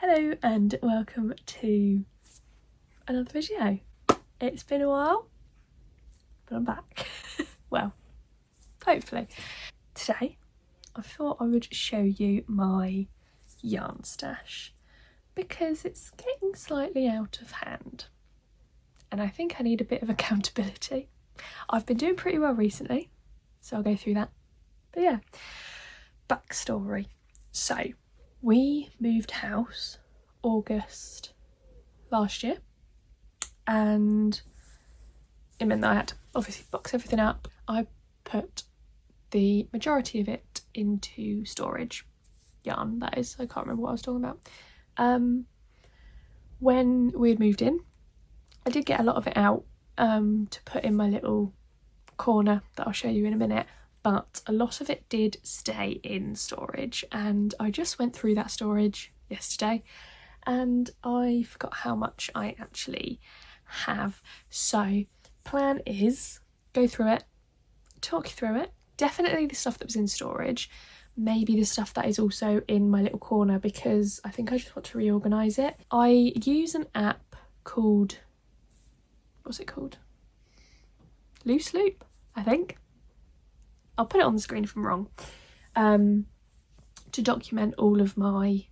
Hello and welcome to another video. It's been a while, but I'm back. Well, hopefully. Today, I thought I would show you my yarn stash because it's getting slightly out of hand and I think I need a bit of accountability. I've been doing pretty well recently, so I'll go through that. But yeah, backstory. So, we moved house August last year and it meant that I had to obviously box everything up. I put the majority of it into storage, yarn that is, I can't remember what I was talking about. When we had moved in, I did get a lot of it out to put in my little corner that I'll show you in a minute, but a lot of it did stay in storage and I just went through that storage yesterday and I forgot how much I actually have. So plan is go through it, talk you through it, definitely the stuff that was in storage, maybe the stuff that is also in my little corner because I think I just want to reorganise it. I use an app called, what's it called? Loose Loop, I think. I'll put it on the screen if I'm wrong, to document all of my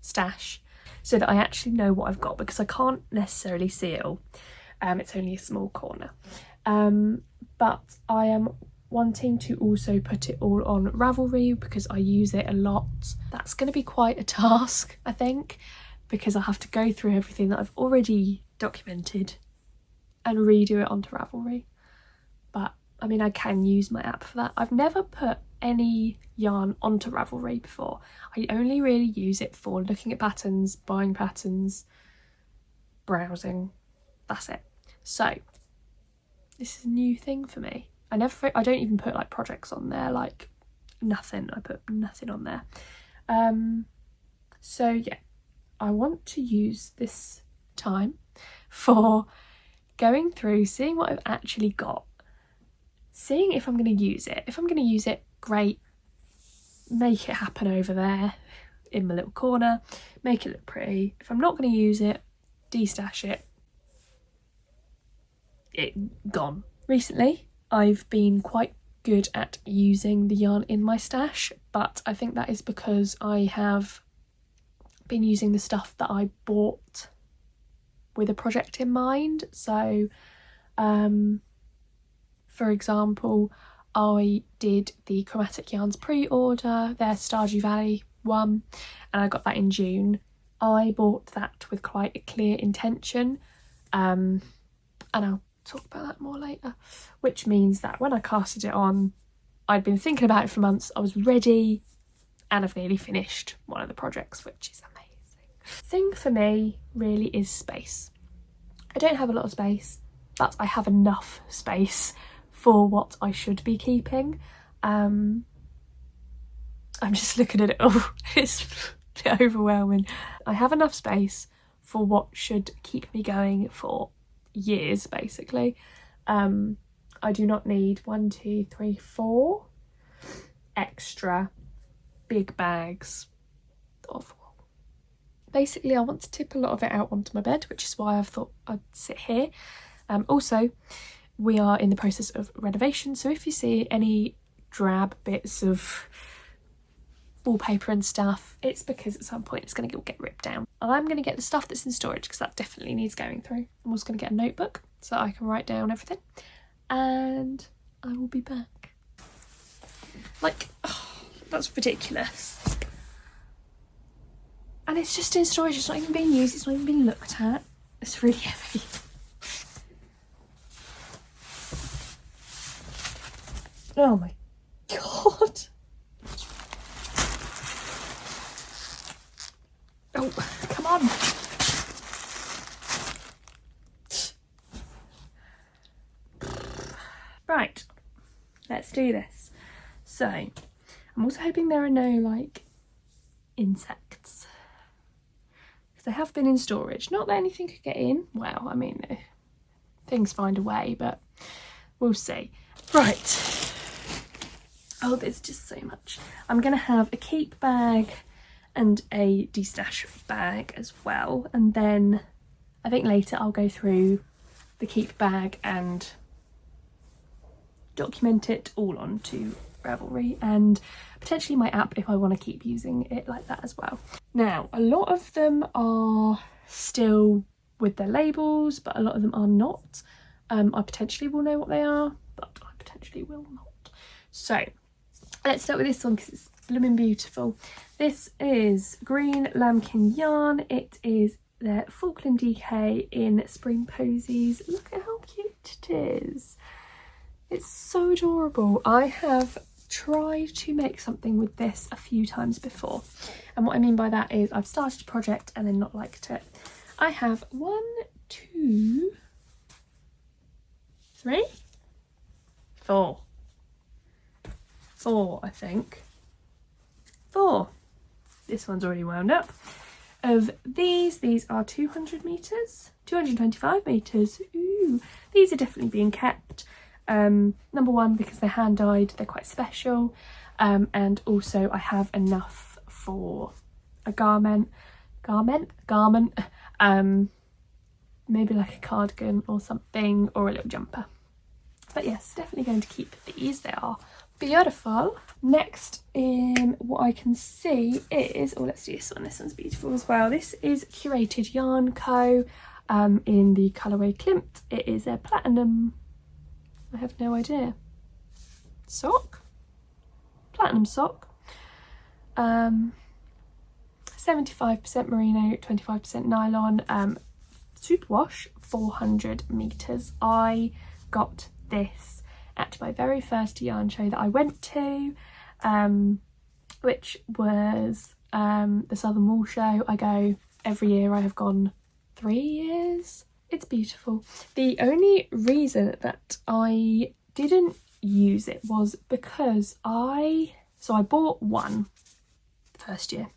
stash so that I actually know what I've got because I can't necessarily see it all. It's only a small corner. But I am wanting to also put it all on Ravelry because I use it a lot. That's going to be quite a task, I think, because I have to go through everything that I've already documented and redo it onto Ravelry. But I mean, I can use my app for that. I've never put any yarn onto Ravelry before. I only really use it for looking at patterns, buying patterns, browsing. That's it. So this is a new thing for me. I don't even put like projects on there, like nothing. I put nothing on there. So yeah, I want to use this time for going through, seeing what I've actually got, seeing if I'm going to use it. If I'm going to use it, great, make it happen over there in my little corner, make it look pretty. If I'm not going to use it, destash it, gone. Recently, I've been quite good at using the yarn in my stash, but I think that is because I have been using the stuff that I bought with a project in mind. So, for example, I did the Chromatic Yarns pre-order, their Stardew Valley one, and I got that in June. I bought that with quite a clear intention, and I'll talk about that more later, which means that when I casted it on, I'd been thinking about it for months, I was ready, and I've nearly finished one of the projects, which is amazing. Thing for me really is space. I don't have a lot of space, but I have enough space for what I should be keeping. I'm just looking at it all, it's a bit overwhelming. I have enough space for what should keep me going for years, basically. I do not need 1, 2, 3, 4 extra big bags of wool. Basically, I want to tip a lot of it out onto my bed, which is why I've thought I'd sit here. Also, we are in the process of renovation, so if you see any drab bits of wallpaper and stuff, it's because at some point it's going to get ripped down. I'm going to get the stuff that's in storage because that definitely needs going through. I'm also going to get a notebook so I can write down everything, and I will be back. Like, oh, that's ridiculous. And it's just in storage, it's not even being used, it's not even being looked at. It's really heavy. Oh my god. Oh, come on. Right, let's do this. So, I'm also hoping there are no, like, insects. Because they have been in storage. Not that anything could get in. Well, I mean, things find a way, but we'll see. Right. Oh, there's just so much. I'm going to have a keep bag and a de-stash bag as well. And then I think later I'll go through the keep bag and document it all onto Ravelry and potentially my app if I want to keep using it like that as well. Now, a lot of them are still with their labels, but a lot of them are not. I potentially will know what they are, but I potentially will not. So let's start with this one because it's blooming beautiful. This is green lambkin yarn. It is their Falkland DK in Spring Posies. Look at how cute it is. It's so adorable. I have tried to make something with this a few times before, and what I mean by that is I've started a project and then not liked it. I have 1, 2, 3, 4, I think. 4. This one's already wound up. Of these are 200 meters, 225 meters. Ooh, these are definitely being kept. Number one, because they're hand dyed, they're quite special, and also I have enough for a garment, maybe like a cardigan or something, or a little jumper. But yes, definitely going to keep these. They are beautiful. Next, in what I can see is, oh, let's do this one. This one's beautiful as well. This is Curated Yarn Co. In the colourway Klimt. It is a platinum, I have no idea, sock, platinum sock, 75% merino, 25% nylon, superwash, 400 meters. I got this at my very first yarn show that I went to, which was the Southern Wool Show. I go every year. I have gone 3 years. It's beautiful. The only reason that I didn't use it was because I bought one the first year,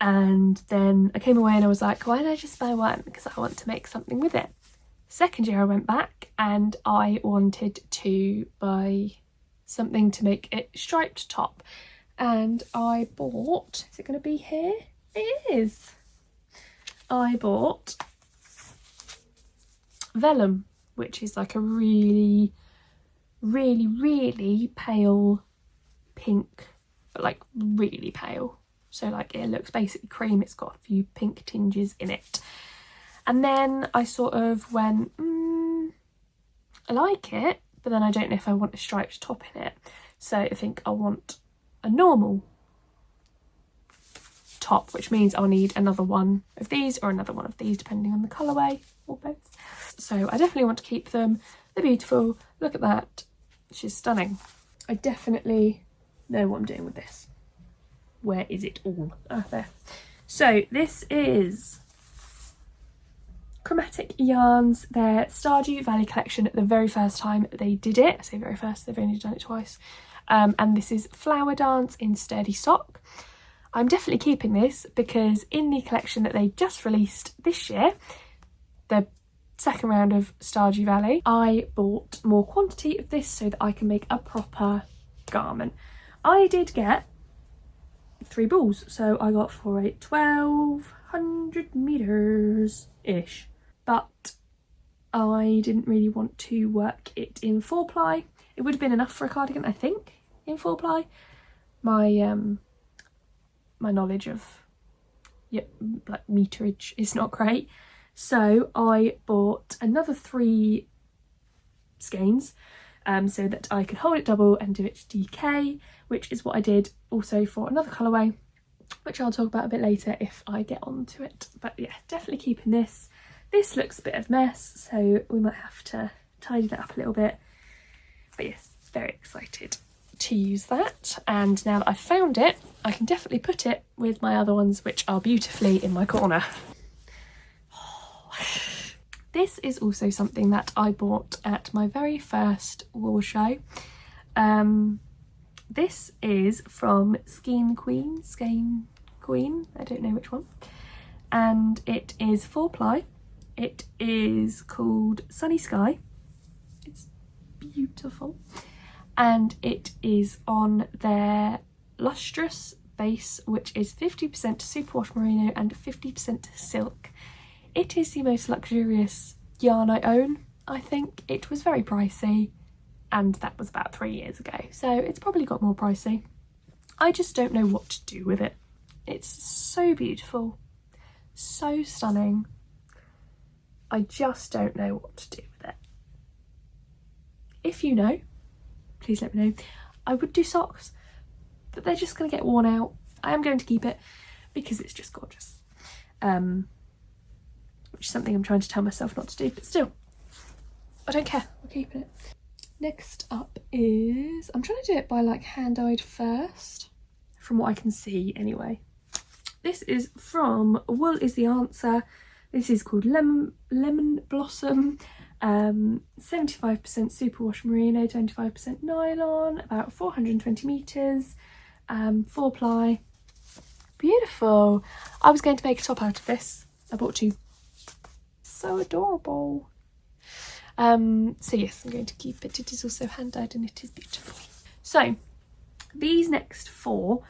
and then I came away and I was like, why don't I just buy one, because I want to make something with it. Second year I went back and I wanted to buy something to make it striped top, and I bought, is it going to be here? It is. I bought vellum, which is like a really pale pink, but like really pale. So like it looks basically cream. It's got a few pink tinges in it. And then I sort of went, I like it, but then I don't know if I want a striped top in it. So I think I want a normal top, which means I'll need another one of these or another one of these, depending on the colourway, or both. So I definitely want to keep them. They're beautiful. Look at that. She's stunning. I definitely know what I'm doing with this. Where is it all? Ah, there. So this is Chromatic Yarns, their Stardew Valley collection, the very first time they did it. I say very first, they've only done it twice. And this is Flower Dance in Sturdy Sock. I'm definitely keeping this because in the collection that they just released this year, the second round of Stardew Valley, I bought more quantity of this so that I can make a proper garment. I did get 3 balls, so I got for a 1200 meters ish, but I didn't really want to work it in 4-ply. It would have been enough for a cardigan, I think, in 4-ply. My knowledge of like meterage is not great, so I bought another 3 skeins so that I could hold it double and do it DK, which is what I did also for another colourway, which I'll talk about a bit later if I get onto it. But yeah, definitely keeping this. This looks a bit of a mess, so we might have to tidy that up a little bit. But yes, very excited to use that. And now that I've found it, I can definitely put it with my other ones, which are beautifully in my corner. This is also something that I bought at my very first wool show. This is from Skein Queen, I don't know which one. And it is 4-ply. It is called Sunny Sky. It's beautiful. And it is on their lustrous base, which is 50% superwash merino and 50% silk. It is the most luxurious yarn I own, I think. It was very pricey, and that was about 3 years ago, so it's probably got more pricey. I just don't know what to do with it. It's so beautiful, so stunning. I just don't know what to do with it. If you know, please let me know. I would do socks, but they're just going to get worn out. I am going to keep it because it's just gorgeous. Which is something I'm trying to tell myself not to do, but still, I don't care. I'm keeping it. Next up is, I'm trying to do it by like hand-dyed first, from what I can see anyway. This is from Wool is the Answer. This is called Lemon Blossom. 75% superwash merino, 25% nylon, about 420 metres, 4-ply. Beautiful. I was going to make a top out of this. I bought 2. So adorable. So yes, I'm going to keep it. It is also hand-dyed and it is beautiful. So these next 4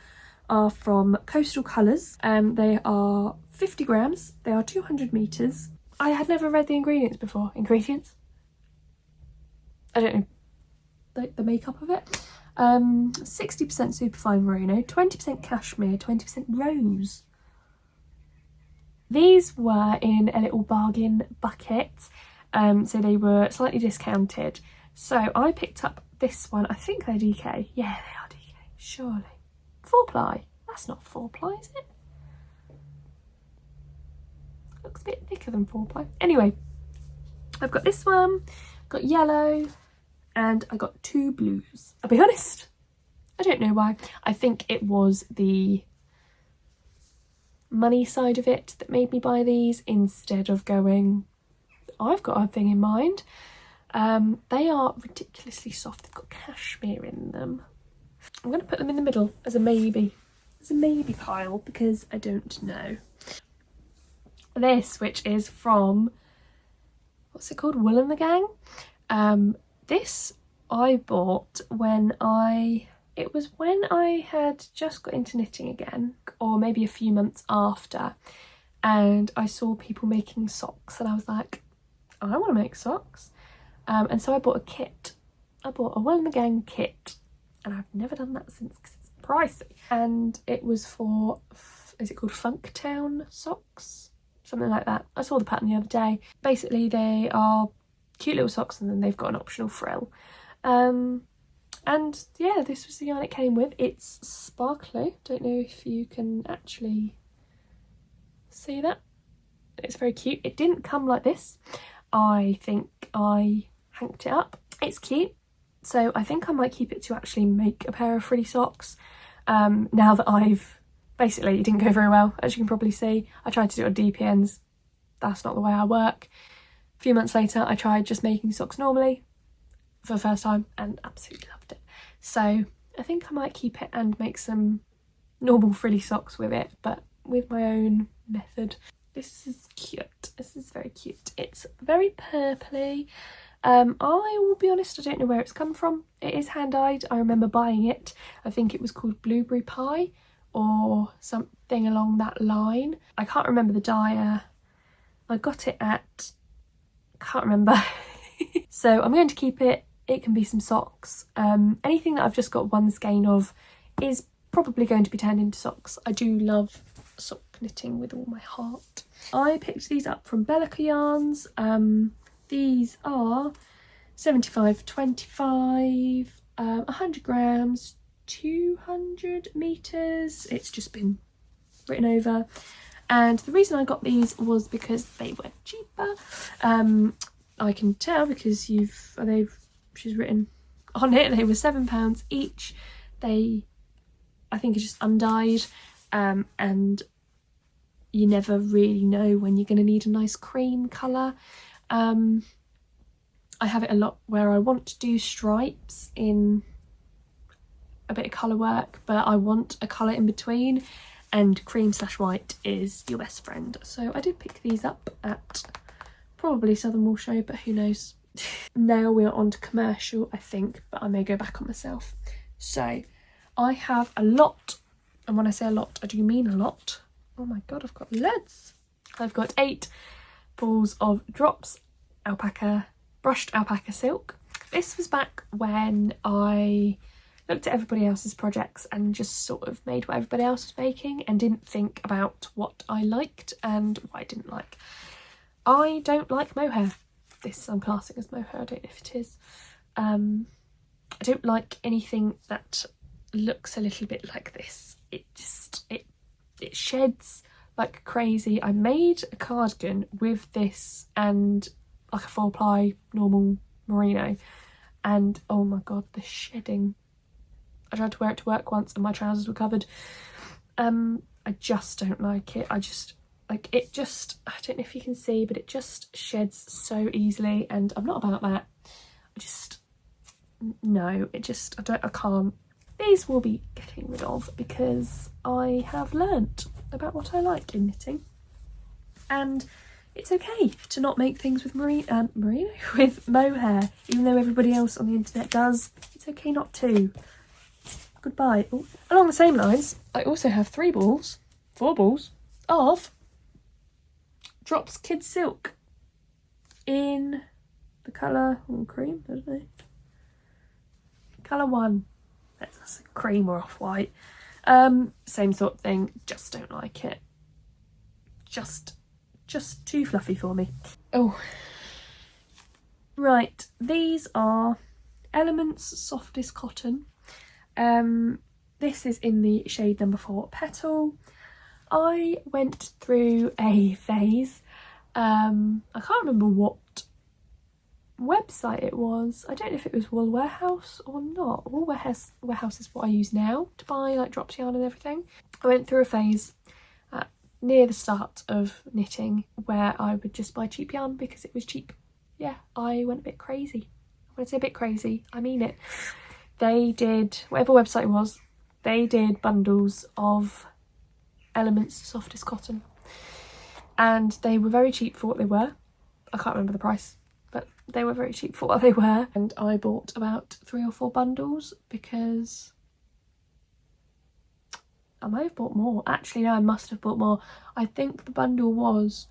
are from Coastal Colours. They are 50 grams. They are 200 metres. I had never read the ingredients before. Ingredients? I don't know, like the makeup of it. 60% superfine merino, 20% cashmere, 20% rose. These were in a little bargain bucket, so they were slightly discounted. So I picked up this one. I think they're DK. Yeah, they are DK, surely. 4-ply. That's not 4-ply, is it? Looks a bit thicker than 4-ply. Anyway, I've got this one, got yellow, and I got 2 blues. I'll be honest, I don't know why. I think it was the money side of it that made me buy these instead of going, I've got a thing in mind. They are ridiculously soft. They've got cashmere in them. I'm going to put them in the middle as a maybe pile because I don't know. This, which is from, what's it called? Wool and the Gang. This I bought when I had just got into knitting again, or maybe a few months after, and I saw people making socks and I was like, I want to make socks. And so I bought a kit. I bought a Wool and the Gang kit, and I've never done that since because it's pricey. And it was for, is it called Funktown socks? Something like that. I saw the pattern the other day. Basically they are cute little socks and then they've got an optional frill. And yeah, this was the yarn it came with. It's sparkly. Don't know if you can actually see that. It's very cute. It didn't come like this. I think I hanked it up. It's cute. So I think I might keep it to actually make a pair of frilly socks. Now that basically, it didn't go very well, as you can probably see. I tried to do it on DPNs. That's not the way I work. A few months later, I tried just making socks normally for the first time and absolutely loved it. So I think I might keep it and make some normal frilly socks with it, but with my own method. This is cute. This is very cute. It's very purpley. I will be honest, I don't know where it's come from. It is hand-dyed. I remember buying it. I think it was called Blueberry Pie or something along that line. I can't remember the dyer. I got it at, can't remember. So I'm going to keep it. It can be some socks. Anything that I've just got one skein of is probably going to be turned into socks. I do love sock knitting with all my heart. I picked these up from Bellica Yarns. These are 75/25, 100 grams, 200 metres. It's just been written over. And the reason I got these was because they were cheaper. I can tell because she's written on it they were £7 each. They, I think, are just undyed, and you never really know when you're going to need a nice cream colour. I have it a lot where I want to do stripes in a bit of colour work, but I want a colour in between, and cream/white is your best friend. So I did pick these up at probably Southern Wool Show, but who knows. Now we're on to commercial, I think, but I may go back on myself. So I have a lot And when I say a lot, I do mean a lot. Oh my god, I've got loads. I've got 8 balls of drops alpaca, brushed alpaca silk. This was back when I looked at everybody else's projects and just sort of made what everybody else was making and didn't think about what I liked and what I didn't like. I don't like mohair. This I'm classing as mohair, I don't know if it is. I don't like anything that looks a little bit like this. It sheds like crazy. I made a cardigan with this and like a 4-ply normal merino, and oh my god, the shedding. I tried to wear it to work once and my trousers were covered. I just don't like it. I don't know if you can see, but it just sheds so easily, and I'm not about that. I can't. These will be getting rid of because I have learnt about what I like in knitting, and it's okay to not make things with merino with mohair, even though everybody else on the internet does. It's okay not to. Goodbye. Ooh. Along the same lines, I also have 4 balls of Drops Kid Silk in the colour cream, I don't know. Colour 1. That's cream or off-white. Same sort of thing, just don't like it. Just too fluffy for me. Oh. Right, these are Elements Softest Cotton. This is in the shade number 4 Petal. I went through a phase. I can't remember what website it was. I don't know if it was Wool Warehouse or not. Wool Warehouse is what I use now to buy like drops yarn and everything. I went through a phase near the start of knitting where I would just buy cheap yarn because it was cheap. Yeah, I went a bit crazy. When I say a bit crazy, I mean it. They did, whatever website it was, they did bundles of Elements Softest Cotton, and they were very cheap for what they were. I can't remember the price, but they were very cheap for what they were, and I bought about 3 or 4 bundles because I might have bought more. Actually, no, I must have bought more. I think the bundle was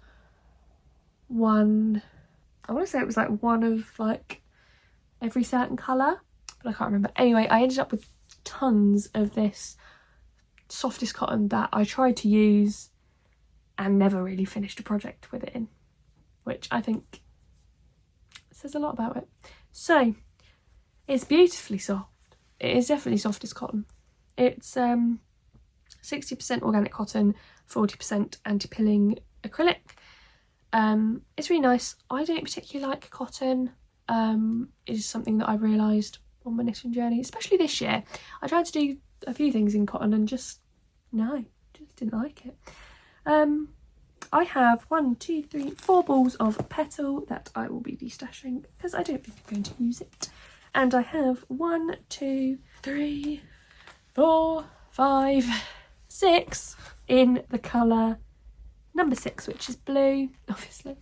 one, I want to say it was like one of like every certain colour, but I can't remember. Anyway, I ended up with tons of this softest cotton that I tried to use and never really finished a project with it in, which I think says a lot about it. So it's beautifully soft. It is definitely softest cotton. It's 60% organic cotton, 40% anti-pilling acrylic. It's really nice. I don't particularly like cotton. It's something that I've realised on my knitting journey, especially this year. I tried to do a few things in cotton and just didn't like it. I have 4 balls of Petal that I will be destashing because I don't think I'm going to use it. And I have 1, 2, 3, 4, 5, 6 in the colour number 6, which is blue, obviously.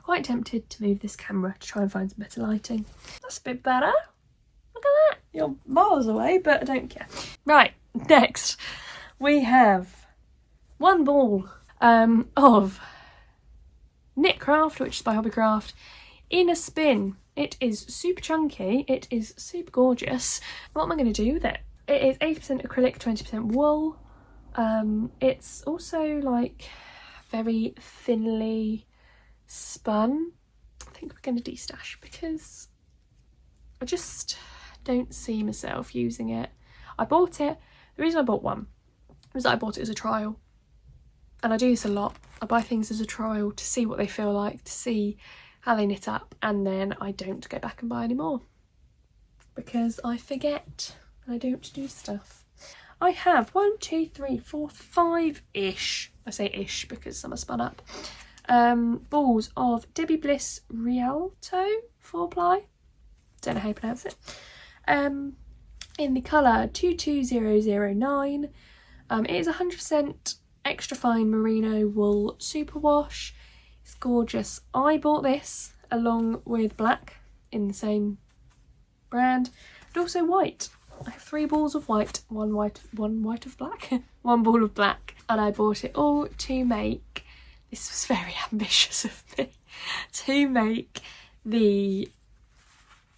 Quite tempted to move this camera to try and find some better lighting. That's a bit better. Look at that. You're miles away, but I don't care. Right, next we have 1 ball of Knitcraft, which is by Hobbycraft, in a spin. It is super chunky. It is super gorgeous. What am I going to do with it? It is 80% acrylic, 20% wool. It's also like very thinly spun. I think we're going to destash because I just don't see myself using it. I bought it. The reason I bought one was that I bought it as a trial, and I do this a lot. I buy things as a trial to see what they feel like, to see how they knit up, and then I don't go back and buy any more because I forget and I don't do stuff. I have 1, 2, 3, 4, 5-ish. I say ish because some are spun up. Balls of Debbie Bliss Rialto 4-ply. Don't know how you pronounce it. In the colour 22009. It is 100% extra fine merino wool superwash. It's gorgeous. I bought this along with black in the same brand, and also white. I have 3 balls of white, one white of black, one ball of black, and I bought it all to make, this was very ambitious of me, to make the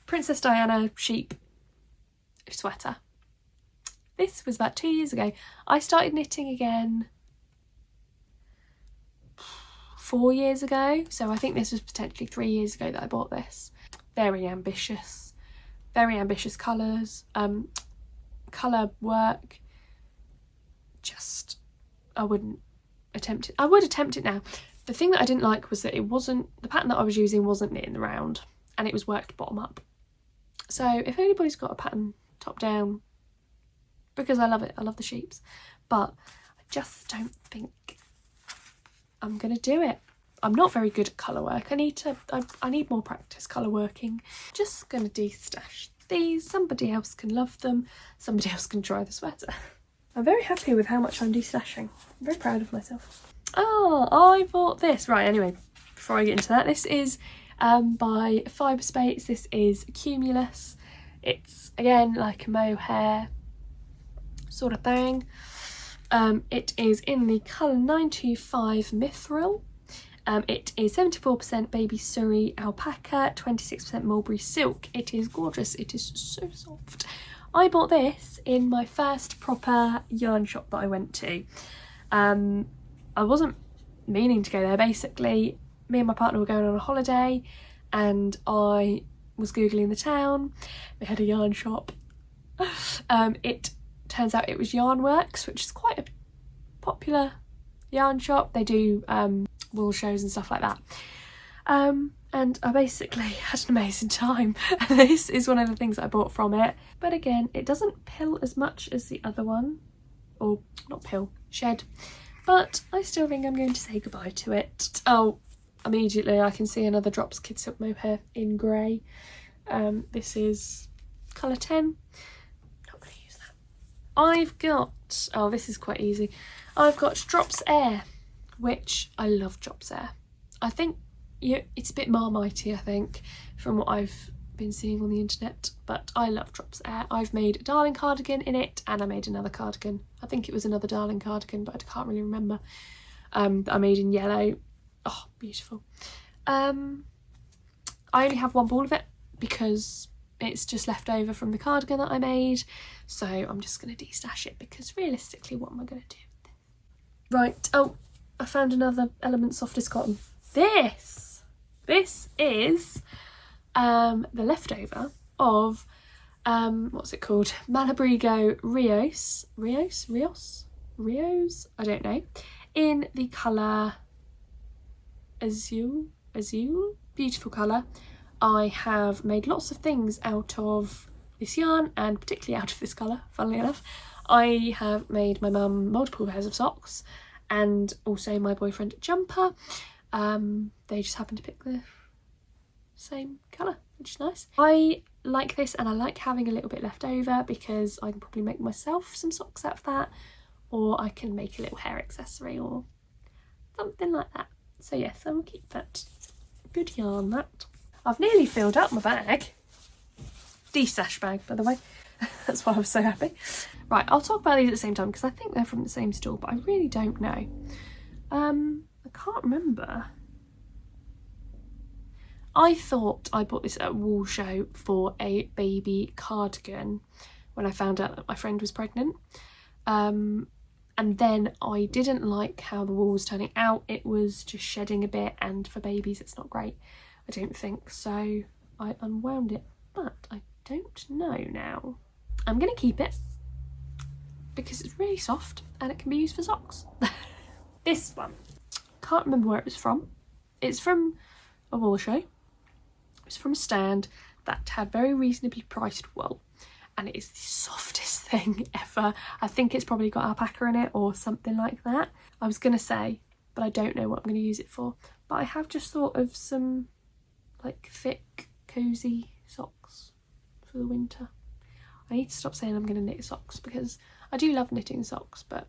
Princess Diana sheep sweater. This was about 2 years ago. I started knitting again 4 years ago, so I think this was potentially 3 years ago that I bought this. Very ambitious colours, colour work. Just, I wouldn't attempt it. I would attempt it now. The thing that I didn't like was that the pattern that I was using wasn't knit in the round, and it was worked bottom up. So if anybody's got a pattern top down, because I love it, I love the sheeps, but I just don't think I'm gonna do it. I'm not very good at colour work. I need more practice colour working. Just gonna de-stash these. Somebody else can love them. Somebody else can try the sweater. I'm very happy with how much I'm de-stashing. I'm very proud of myself. Oh, I bought this. Right, anyway, before I get into that, this is by Fibre Space. This is Cumulus. It's, again, like a mohair sort of thing. It is in the colour 925 Mithril. It is 74% baby Surrey alpaca, 26% mulberry silk. It is gorgeous. It is so soft. I bought this in my first proper yarn shop that I went to. I wasn't meaning to go there. Basically, me and my partner were going on a holiday and I was Googling the town. They had a yarn shop. It turns out it was Yarnworks, which is quite a popular yarn shop. They do wool shows and stuff like that. And I basically had an amazing time. This is one of the things that I bought from it. But again, it doesn't pill as much as the other one. Or, not pill, shed. But I still think I'm going to say goodbye to it. Oh, immediately I can see another Drops Kid Silk mohair in grey. This is colour 10. Not going to use that. I've got, oh, this is quite easy. I've got Drops Air, which I love Drops Air. I think it's a bit Marmitey, I think, from what I've been seeing on the internet, but I love Drops Air. I've made a darling cardigan in it, and I made another cardigan. I think it was another darling cardigan, but I can't really remember. That I made in yellow. Oh, beautiful. I only have one ball of it because it's just left over from the cardigan that I made, so I'm just going to de-stash it because realistically, what am I going to do with this? Right, oh, I found another Element Softest Cotton. This is the leftover of what's it called? Malabrigo Rios, I don't know, in the colour Azul, beautiful colour. I have made lots of things out of this yarn, and particularly out of this colour, funnily enough. I have made my mum multiple pairs of socks, and also my boyfriend a jumper. They just happen to pick the same colour, which is nice. I like this, and I like having a little bit left over because I can probably make myself some socks out of that, or I can make a little hair accessory or something like that. So yes, I will keep that. Good yarn, that. I've nearly filled up my bag. De-stash bag, by the way. That's why I was so happy. Right, I'll talk about these at the same time because I think they're from the same store, but I really don't know. I can't remember. I thought I bought this at a wool show for a baby cardigan when I found out that my friend was pregnant. And then I didn't like how the wool was turning out. It was just shedding a bit, and for babies it's not great, I don't think. So I unwound it, but I don't know now. I'm going to keep it because it's really soft and it can be used for socks. This one, can't remember where it was from. It's from a wool show. It's from a stand that had very reasonably priced wool, and it is the softest thing ever. I think it's probably got alpaca in it or something like that. I was going to say, but I don't know what I'm going to use it for. But I have just thought of some like thick, cosy socks for the winter. I need to stop saying I'm going to knit socks because I do love knitting socks, but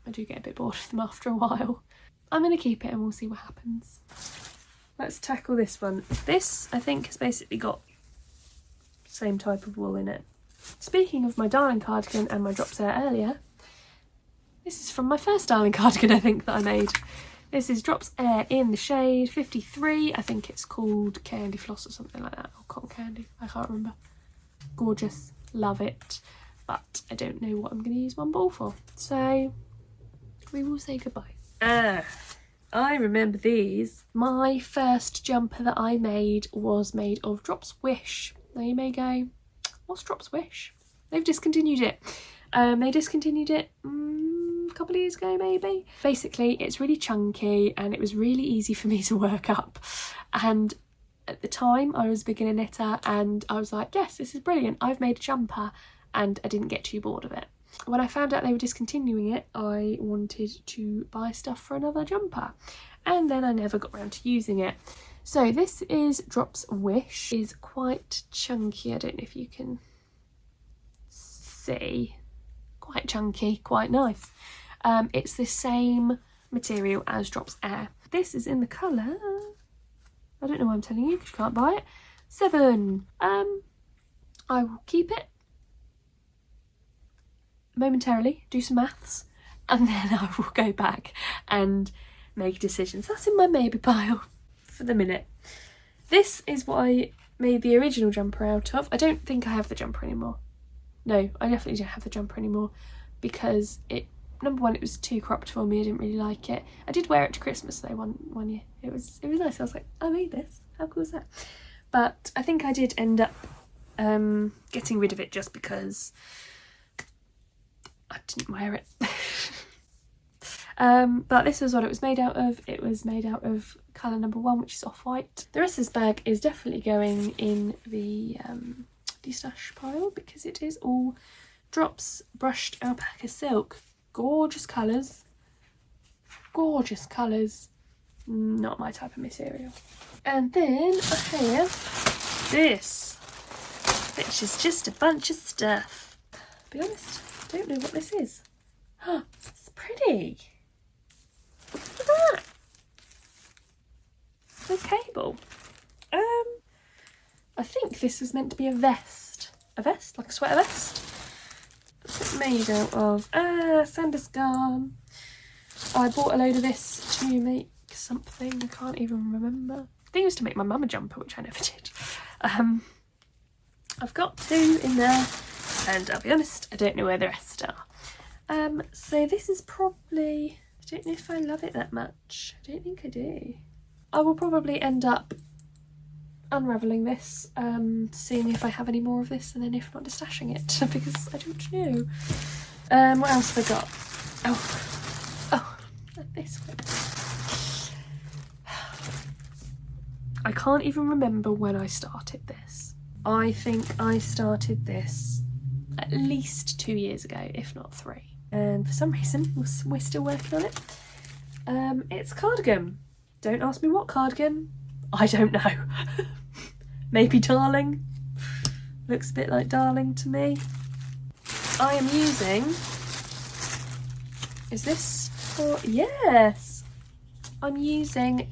I do get a bit bored of them after a while. I'm going to keep it and we'll see what happens. Let's tackle this one. This, I think, has basically got the same type of wool in it. speaking of my darling cardigan and my drops there earlier, this is from my first darling cardigan I think that I made. This is Drops Air in the shade 53. I think it's called Candy Floss or something like that, or Cotton Candy, I can't remember. Gorgeous, love it, but I don't know what I'm going to use one ball for, so we will say goodbye. I remember these. My first jumper that I made was made of Drops Wish. Now you may go, what's Drops Wish? They've discontinued it. They discontinued it a couple of years ago maybe. Basically it's really chunky and it was really easy for me to work up, and at the time I was a beginner knitter and I was like, yes, this is brilliant, I've made a jumper, and I didn't get too bored of it. When I found out they were discontinuing it, I wanted to buy stuff for another jumper, and then I never got around to using it. So this is Drops Wish. It's quite chunky, I don't know if you can see, quite chunky, quite nice. It's the same material as Drops Air. This is in the colour, I don't know why I'm telling you because you can't buy it, 7. I will keep it momentarily, do some maths, and then I will go back and make decisions. That's in my maybe pile for the minute. This is what I made the original jumper out of. I don't think I have the jumper anymore. No, I definitely don't have the jumper anymore because number one, it was too cropped for me. I didn't really like it. I did wear it to Christmas though one year. It was nice. I was like, I made this. How cool is that? But I think I did end up getting rid of it just because I didn't wear it. But this is what it was made out of. It was made out of colour number 1, which is off-white. The rest of this bag is definitely going in the de-stash pile because it is all Drops brushed alpaca silk. Gorgeous colours. Gorgeous colours. Not my type of material. And then I have this, which is just a bunch of stuff. To be honest, I don't know what this is. Oh, it's pretty. Look at that. The cable. I think this was meant to be a vest. A vest? Like a sweater vest? What's it made out of? Sanduscan. I bought a load of this to make something. I can't even remember. I think it was to make my mum a jumper, which I never did. I've got 2 in there, and I'll be honest, I don't know where the rest are. So this is probably, I don't know if I love it that much. I don't think I do. I will probably end up unravelling this, seeing if I have any more of this, and then if not, just stashing it because I don't know. What else have I got? Oh, this one. I can't even remember when I started this. I think I started this at least 2 years ago, if not 3. And for some reason, we're still working on it. It's a cardigan. Don't ask me what cardigan. I don't know. Maybe Darling. Looks a bit like Darling to me. I am using... Is this for... Yes! I'm using...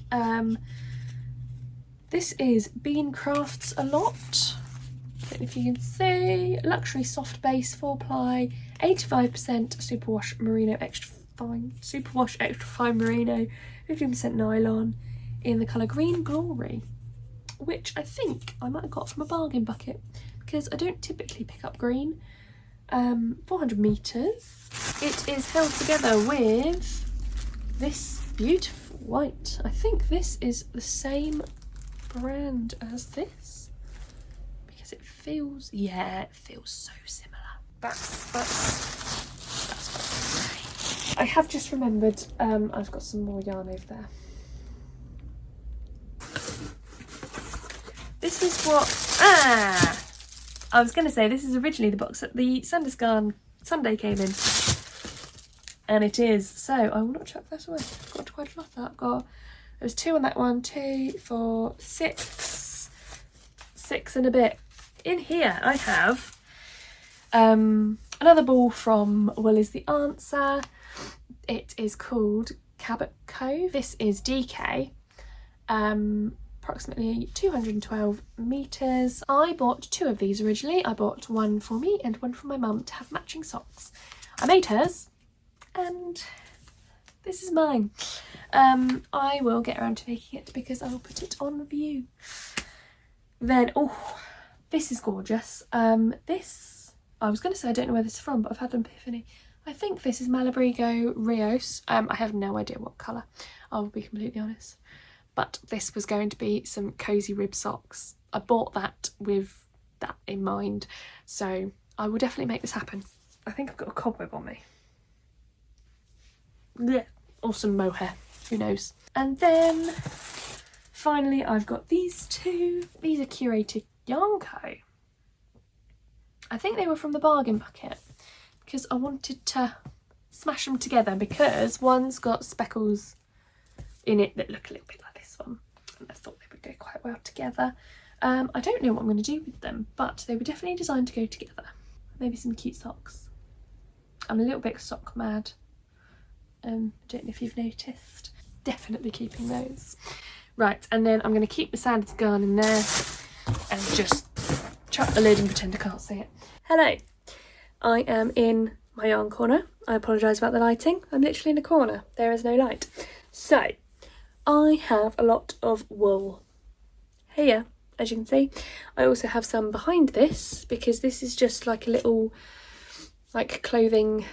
This is Bean Crafts A Lot. I don't know if you can see. Luxury soft base 4-ply, 85% superwash merino extra fine. Superwash extra fine merino, 15% nylon in the colour Green Glory, which I think I might have got from a bargain bucket because I don't typically pick up green. 400 metres. It is held together with this beautiful white. I think this is the same brand as this because it feels, yeah, it feels so similar. That's what I have just remembered. I've got some more yarn over there. This is what I was going to say. This is originally the box that the Sanduscan Sunday came in, and it is. So I will not chuck that away. I've got quite a lot of that. I've got, there's 2 on that one, 2, 4, 6 and a bit. In here I have another ball from Will Is The Answer. It is called Cabot Cove. This is DK, approximately 212 meters. I bought 2 of these originally. I bought one for me and one for my mum to have matching socks. I made hers and this is mine. I will get around to making it because I will put it on view. Then, oh, this is gorgeous. This, I was going to say I don't know where this is from, but I've had an epiphany. I think this is Malabrigo Rios. I have no idea what colour, I'll be completely honest. But this was going to be some cosy rib socks. I bought that with that in mind, so I will definitely make this happen. I think I've got a cobweb on me. Yeah, or some mohair, who knows. And then finally I've got these 2. These are curated Yarn Co. I think they were from the bargain bucket because I wanted to smash them together because one's got speckles in it that look a little bit like this one, and I thought they would go quite well together. I don't know what I'm going to do with them, but they were definitely designed to go together. Maybe some cute socks. I'm a little bit sock mad. I don't know if you've noticed. Definitely keeping those. Right, and then I'm going to keep the sanded yarn in there and just chuck the lid and pretend I can't see it. Hello, I am in my yarn corner. I apologise about the lighting. I'm literally in a corner. There is no light. So, I have a lot of wool here, as you can see. I also have some behind this because this is just like a little like clothing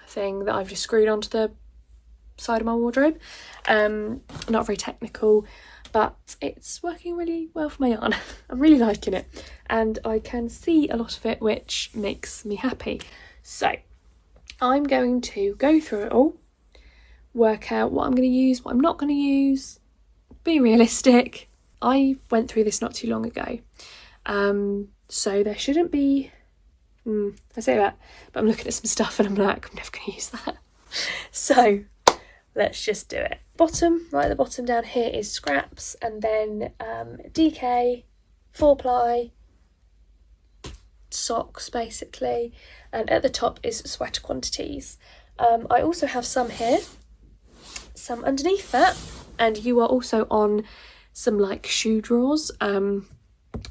thing that I've just screwed onto the side of my wardrobe. Not very technical, but it's working really well for my yarn. I'm really liking it and I can see a lot of it, which makes me happy. So I'm going to go through it all, work out what I'm going to use, what I'm not going to use, be realistic. I went through this not too long ago, so there shouldn't be, I say that, but I'm looking at some stuff and I'm like, I'm never going to use that. So let's just do it. Bottom, right at the bottom down here is scraps, and then DK, 4-ply, socks basically, and at the top is sweater quantities. I also have some here, some underneath that, and you are also on some like shoe drawers,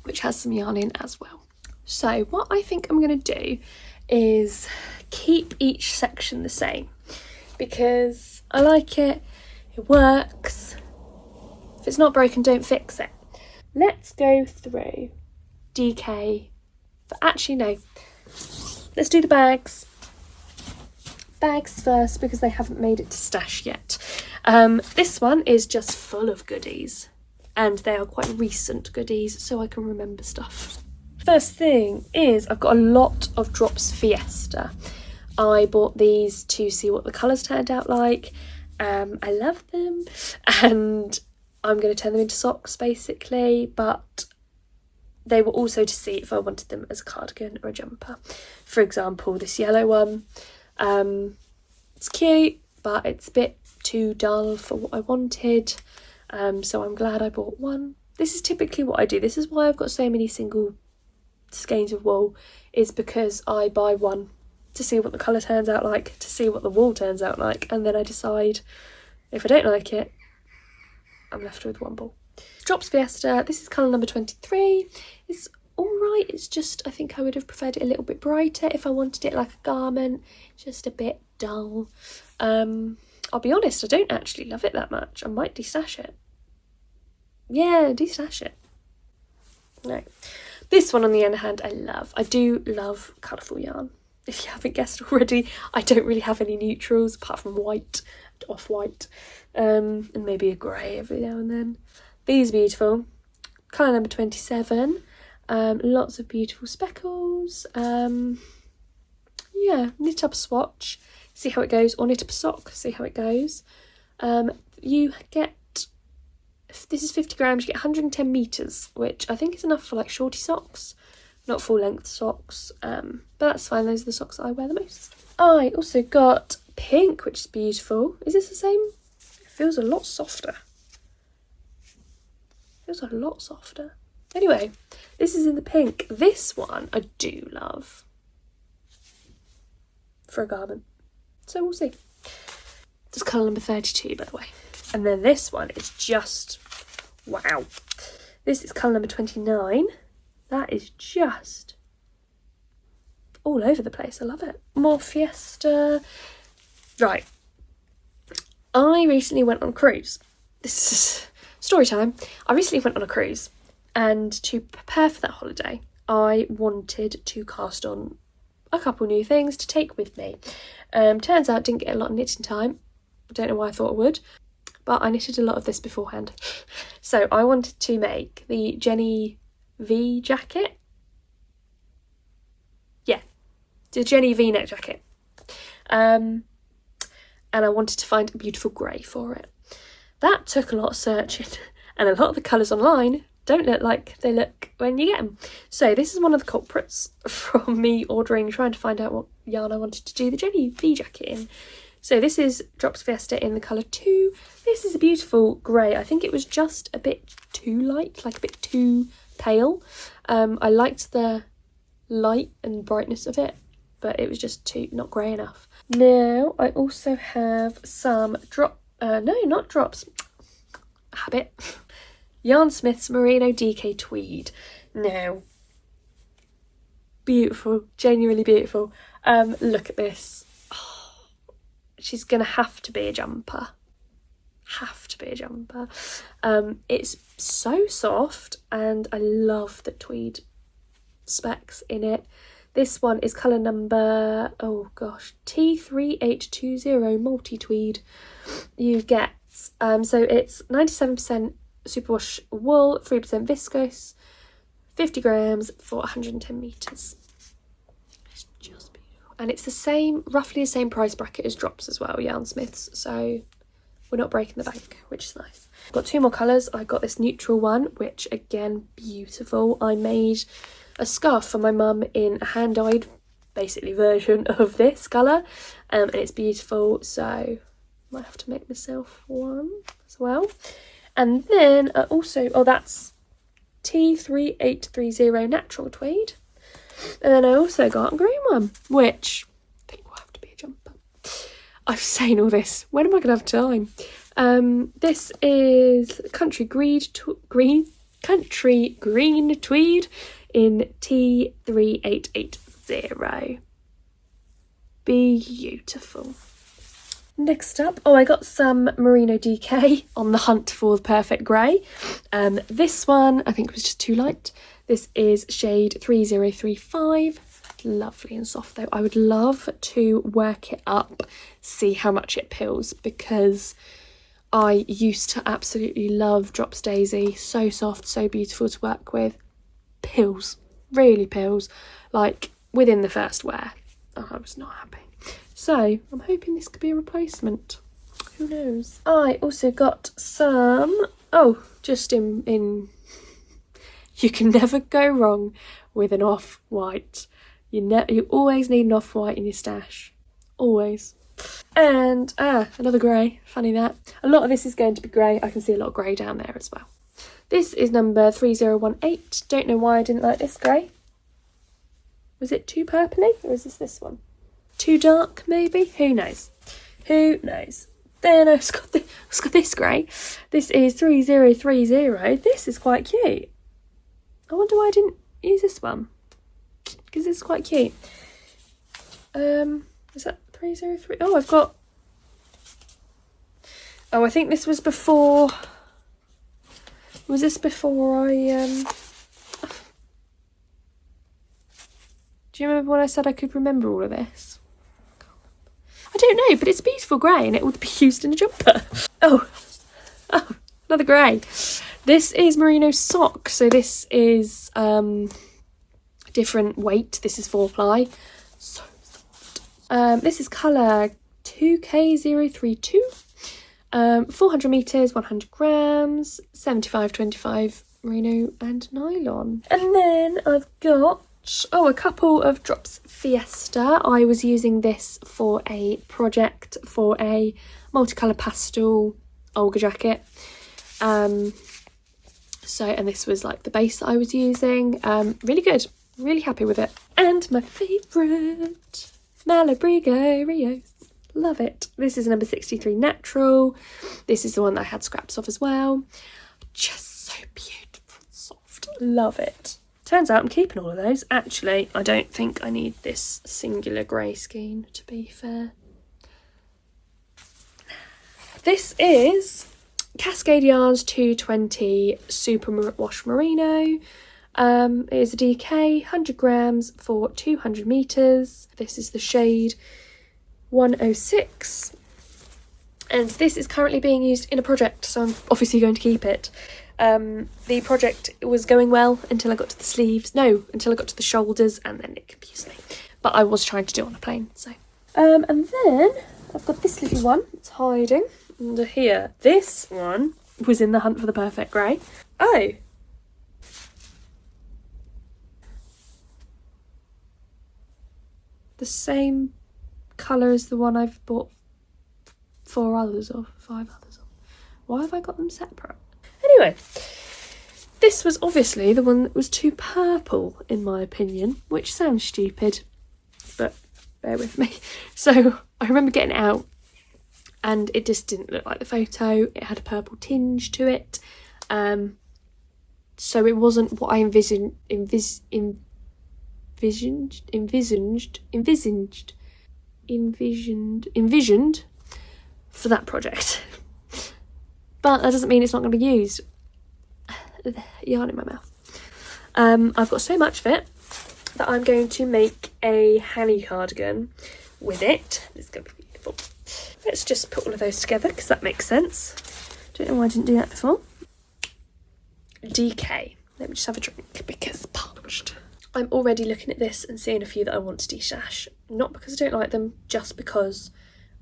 which has some yarn in as well. So what I think I'm going to do is keep each section the same because I like it, it works. If it's not broken, don't fix it. Let's go through DK, but actually no, let's do the bags. Bags first because they haven't made it to stash yet. This one is just full of goodies and they are quite recent goodies, so I can remember stuff. First thing is I've got a lot of Drops Fiesta. I bought these to see what the colours turned out like. I love them and I'm going to turn them into socks basically, but they were also to see if I wanted them as a cardigan or a jumper. For example, this yellow one, it's cute but it's a bit too dull for what I wanted, so I'm glad I bought one. This is typically what I do. This is why I've got so many single skeins of wool, is because I buy one to see what the colour turns out like, to see what the wool turns out like, and then I decide if I don't like it, I'm left with one ball. Drops Fiesta, this is colour number 23. It's alright, it's just, I think I would have preferred it a little bit brighter if I wanted it like a garment, just a bit dull. I'll be honest, I don't actually love it that much. I might destash it. Yeah, destash it. No. This one on the other hand, I love. I do love colourful yarn. If you haven't guessed already, I don't really have any neutrals apart from white and off-white, and maybe a grey every now and then. These are beautiful. Colour number 27. Lots of beautiful speckles. Yeah, knit up a swatch, see how it goes, or knit up a sock, see how it goes. You get, if this is 50 grams, you get 110 metres, which I think is enough for like shorty socks, not full length socks, but that's fine, those are the socks that I wear the most. I also got pink, which is beautiful. Is this the same? It feels a lot softer. Feels a lot softer. Anyway, this is in the pink. This one I do love for a garment, so we'll see. This is colour number 32, by the way. And then this one is just Wow. This is colour number 29. That is just all over the place. I love it. More Fiesta. Right. I recently went on a cruise. This is story time. I recently went on a cruise, and to prepare for that holiday, I wanted to cast on a couple new things to take with me. Turns out didn't get a lot of knitting time. I don't know why I thought I would, but I knitted a lot of this beforehand. So I wanted to make the Jenny V jacket. Yeah, the Jenny V-neck jacket. And I wanted to find a beautiful grey for it. That took a lot of searching, and a lot of the colours online don't look like they look when you get them. So this is one of the culprits from me trying to find out what yarn I wanted to do the Jenny V jacket in. So this is Drops Fiesta in the colour 2. This is a beautiful grey. I think it was just a bit too light, like a bit too pale. I liked the light and brightness of it, but it was just not grey enough. Now I also have some Habit. Yarn Smith's Merino DK Tweed. Now, beautiful, genuinely beautiful. Look at this. Oh, she's gonna have to be a jumper. It's so soft, and I love the tweed specs in it. This one is colour number, T3820 multi-tweed. You get, so it's 97% superwash wool, 3% viscose, 50 grams for 110 metres. It's just beautiful. And it's roughly the same price bracket as Drops as well, Yarn Smiths. So we're not breaking the bank, which is nice. I've got two more colours. I got this neutral one, which again, beautiful. I made a scarf for my mum in a hand-dyed, basically, version of this colour, and it's beautiful, so I might have to make myself one as well. And then I also, that's T3830 natural tweed, and then I also got a green one, which I think will have to be a jumper. I'm saying all this, when am I going to have time? This is country green tweed in T3880. Beautiful. Next up, I got some Merino DK on the hunt for the perfect grey. This one I think was just too light. This is shade 3035. Lovely and soft though. I would love to work it up, see how much it pills, because I used to absolutely love Drops Daisy. So soft, so beautiful to work with. Pills, really pills, like within the first wear. I was not happy. So I'm hoping this could be a replacement. Who knows? I also got some, just in you can never go wrong with an off-white. You always need an off-white in your stash. Always. And another grey. Funny that. A lot of this is going to be grey. I can see a lot of grey down there as well. This is number 3018. Don't know why I didn't like this grey. Was it too purpley, or is this one? Too dark, maybe? Who knows? Who knows? Then I've got this grey. This is 3030. This is quite cute. I wonder why I didn't use this one, because it's quite cute. Is that 303? Oh, I've got... Oh, I think this was before... Was this before I... Do you remember when I said I could remember all of this? I don't know, but it's a beautiful grey and it would be used in a jumper. Oh, another grey. This is merino sock. So this is different weight. This is 4-ply. So soft. This is colour 2K032. 400 metres, 100 grams, 75/25 merino and nylon. And then I've got a couple of Drops Fiesta. I was using this for a project for a multicolour pastel Olga jacket. And this was like the base that I was using. Really good, really happy with it. And my favourite, Malabrigo Rios. Love it. This is number 63 natural. This is the one that I had scraps of as well. Just beautiful, soft. Love it. Turns out I'm keeping all of those. Actually, I don't think I need this singular grey skein, to be fair. This is Cascade Yarns 220 Super Wash Merino. It is a DK, 100 grams for 200 metres. This is the shade 106. And this is currently being used in a project, so I'm obviously going to keep it. The project was going well until I got to the sleeves. No, until I got to the shoulders, and then it confused me. But I was trying to do it on a plane, so. And then I've got this little one. It's hiding under here. This one was in the hunt for the perfect grey. Oh. The same colour as the one I've bought 5 others of. Why have I got them separate? Anyway, this was obviously the one that was too purple in my opinion, which sounds stupid, but bear with me. So I remember getting it out and it just didn't look like the photo. It had a purple tinge to it. So it wasn't what I envisioned for that project. But that doesn't mean it's not going to be used. Yarn in my mouth. I've got so much of it that I'm going to make a Hanny cardigan with it. It's going to be beautiful. Let's just put all of those together because that makes sense. Don't know why I didn't do that before. DK. Let me just have a drink because parched. I'm already looking at this and seeing a few that I want to destash. Not because I don't like them, just because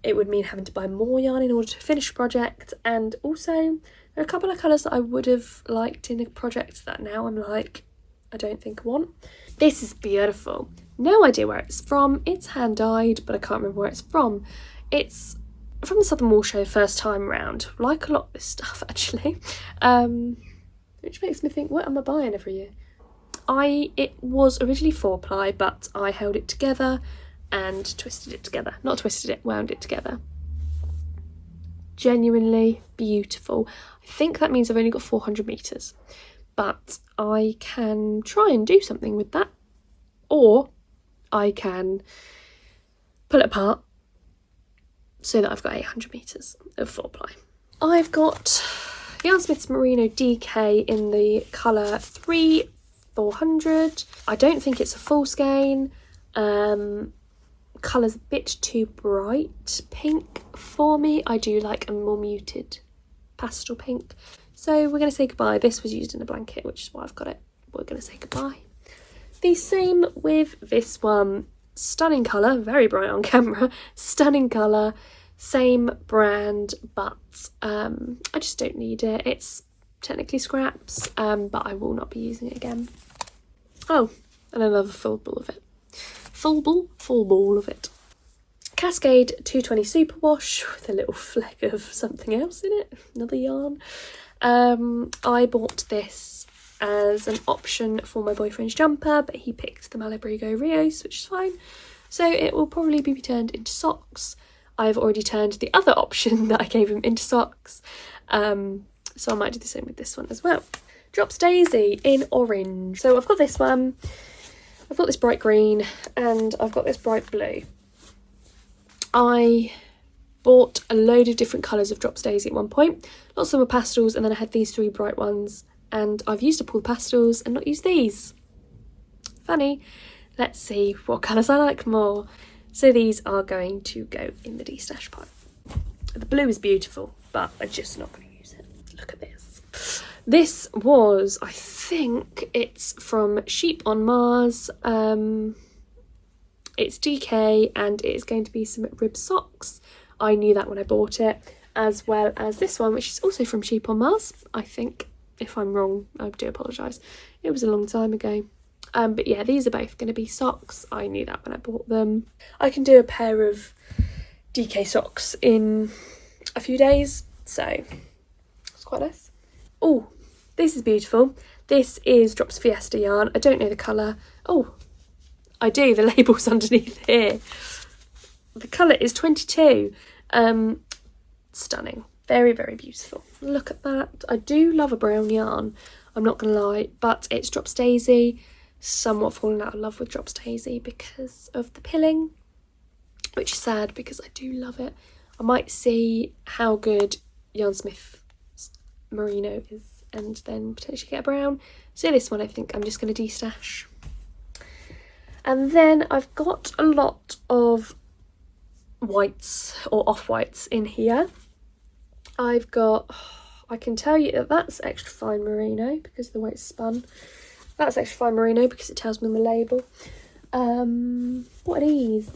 it would mean having to buy more yarn in order to finish a project. And also, there are a couple of colours that I would have liked in a project that now I'm like, I don't think I want. This is beautiful. No idea where it's from. It's hand dyed, but I can't remember where it's from. It's from the Southern Wool Show first time round. Like a lot of this stuff actually. Which makes me think, what am I buying every year? It was originally 4-ply, but I held it together and twisted it together. Not twisted it, wound it together. Genuinely beautiful. I think that means I've only got 400 metres, but I can try and do something with that, or I can pull it apart so that I've got 800 metres of 4-ply. I've got Yarnsmith's Merino DK in the colour 3400. I don't think it's a full skein. Colour's a bit too bright pink for me. I do like a more muted pastel pink. So we're going to say goodbye. This was used in a blanket, which is why I've got it. We're going to say goodbye. The same with this one. Stunning colour, very bright on camera. Stunning colour, same brand, but I just don't need it. It's technically scraps, but I will not be using it again. Oh, and another full ball of it. Full ball of it. Cascade 220 Superwash with a little fleck of something else in it, another yarn. I bought this as an option for my boyfriend's jumper, but he picked the Malabrigo Rios, which is fine. So it will probably be turned into socks. I've already turned the other option that I gave him into socks. So I might do the same with this one as well. Drops Daisy in orange. So I've got this one. I've got this bright green and I've got this bright blue. I bought a load of different colours of Drops Daisy at one point. Lots of them were pastels, and then I had these 3 bright ones, and I've used up all the pastels and not used these. Funny. Let's see what colours I like more. So these are going to go in the destash pile. The blue is beautiful, but I'm just not going to use it. Look at this. This was, I think it's from Sheep on Mars. It's DK and it is going to be some rib socks. I knew that when I bought it, as well as this one, which is also from Sheep on Mars, I think. If I'm wrong, I do apologise. It was a long time ago. But yeah, these are both going to be socks. I knew that when I bought them. I can do a pair of DK socks in a few days, so it's quite nice. Oh, this is beautiful. This is Drops Fiesta yarn. I don't know the colour. Oh, I do. The label's underneath here. The colour is 22. Stunning. Very, very beautiful. Look at that. I do love a brown yarn, I'm not going to lie, but it's Drops Daisy. Somewhat fallen out of love with Drops Daisy because of the pilling, which is sad because I do love it. I might see how good Yarnsmith Merino is and then potentially get a brown. So this one I think I'm just going to destash. And then I've got a lot of whites or off-whites in here. I've got, I can tell you that that's extra fine merino because the way it's spun. That's extra fine merino because it tells me on the label. What are these?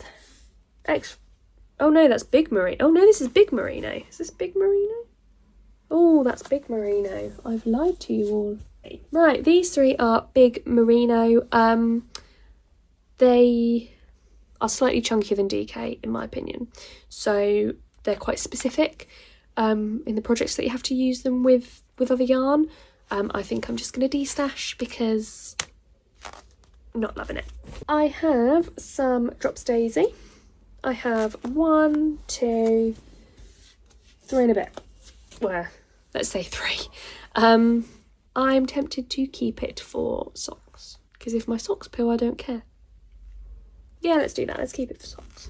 Oh no, that's big merino. Oh no, this is big merino. Is this big merino? Oh, that's big merino. I've lied to you all. Right, these three are big merino. They are slightly chunkier than DK in my opinion. So they're quite specific in the projects that you have to use them with other yarn. I think I'm just going to destash because I'm not loving it. I have some Drops Daisy. I have 1, 2, 3 and a bit. Well, let's say 3. I'm tempted to keep it for socks because if my socks peel, I don't care. Yeah, let's do that. Let's keep it for socks.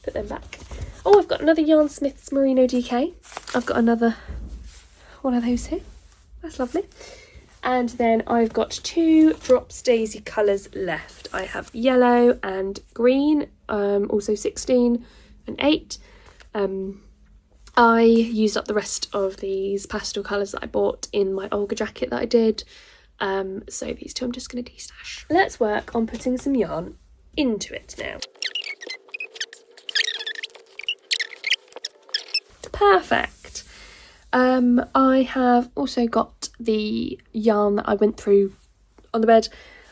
Put them back. Oh, I've got another Yarnsmith's Merino DK. I've got another one of those here. That's lovely. And then I've got 2 Drops Daisy colours left. I have yellow and green, also 16 and 8. I used up the rest of these pastel colours that I bought in my Olga jacket that I did. So these 2 I'm just going to destash. Let's work on putting some yarn into it now. Perfect. I have also got the yarn that I went through on the bed.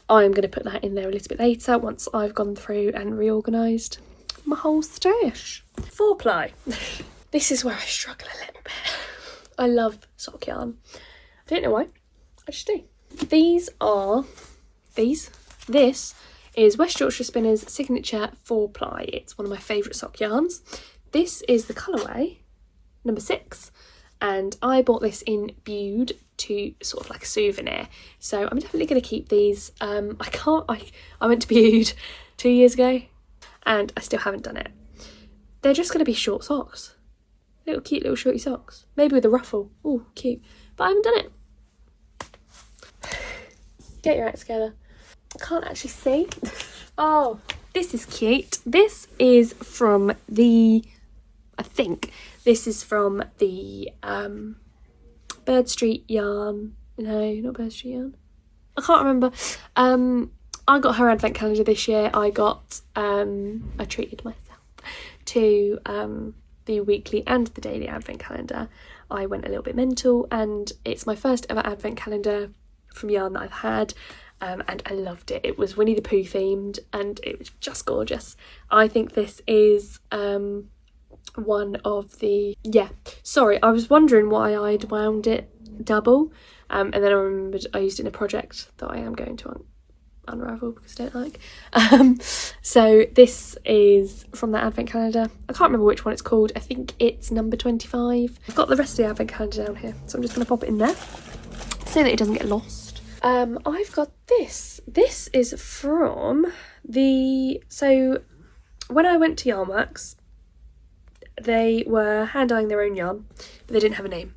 I'm going to put that in there a little bit later once I've gone through and reorganised my whole stash. 4-ply. This is where I struggle a little bit. I love sock yarn. I don't know why, I just do. This is West Yorkshire Spinners Signature 4-ply. It's one of my favourite sock yarns. This is the colourway number 6, and I bought this in Bude to sort of like a souvenir. So I'm definitely going to keep these. I went to Bude 2 years ago and I still haven't done it. They're just going to be short socks. Little cute little shorty socks. Maybe with a ruffle. Oh, cute. But I haven't done it. Get your act together. I can't actually see. Oh, this is cute. This is from the, I think this is from the Bird Street yarn. No, not Bird Street yarn. I can't remember. I got her advent calendar this year. I treated myself to the weekly and the daily advent calendar. I went a little bit mental and it's my first ever advent calendar from yarn that I've had. And I loved it. It was Winnie the Pooh themed and it was just gorgeous. I think this is one of the, sorry, I was wondering why I'd wound it double, and then I remembered I used it in a project that I am going to unravel because I don't like. So this is from that advent calendar. I can't remember which one it's called. I think it's number 25. I've got the rest of the advent calendar down here, so I'm just going to pop it in there so that it doesn't get lost. I've got this. This is from so when I went to Yarnworks, they were hand dyeing their own yarn, but they didn't have a name.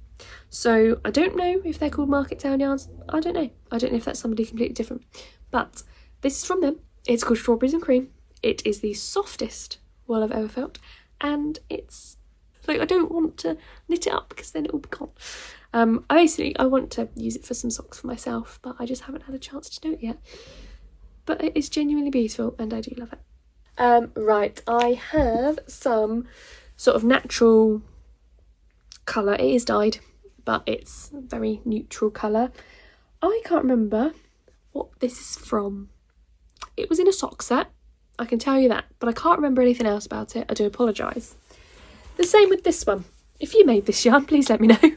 So I don't know if they're called Market Town yarns. I don't know. I don't know if that's somebody completely different. But this is from them. It's called Strawberries and Cream. It is the softest wool I've ever felt. And it's like, I don't want to knit it up because then it will be gone. I want to use it for some socks for myself, but I just haven't had a chance to do it yet. But it is genuinely beautiful and I do love it. Right, I have some sort of natural colour. It is dyed, but it's a very neutral colour. I can't remember what this is from. It was in a sock set, I can tell you that, but I can't remember anything else about it. I do apologise. The same with this one. If you made this yarn, please let me know.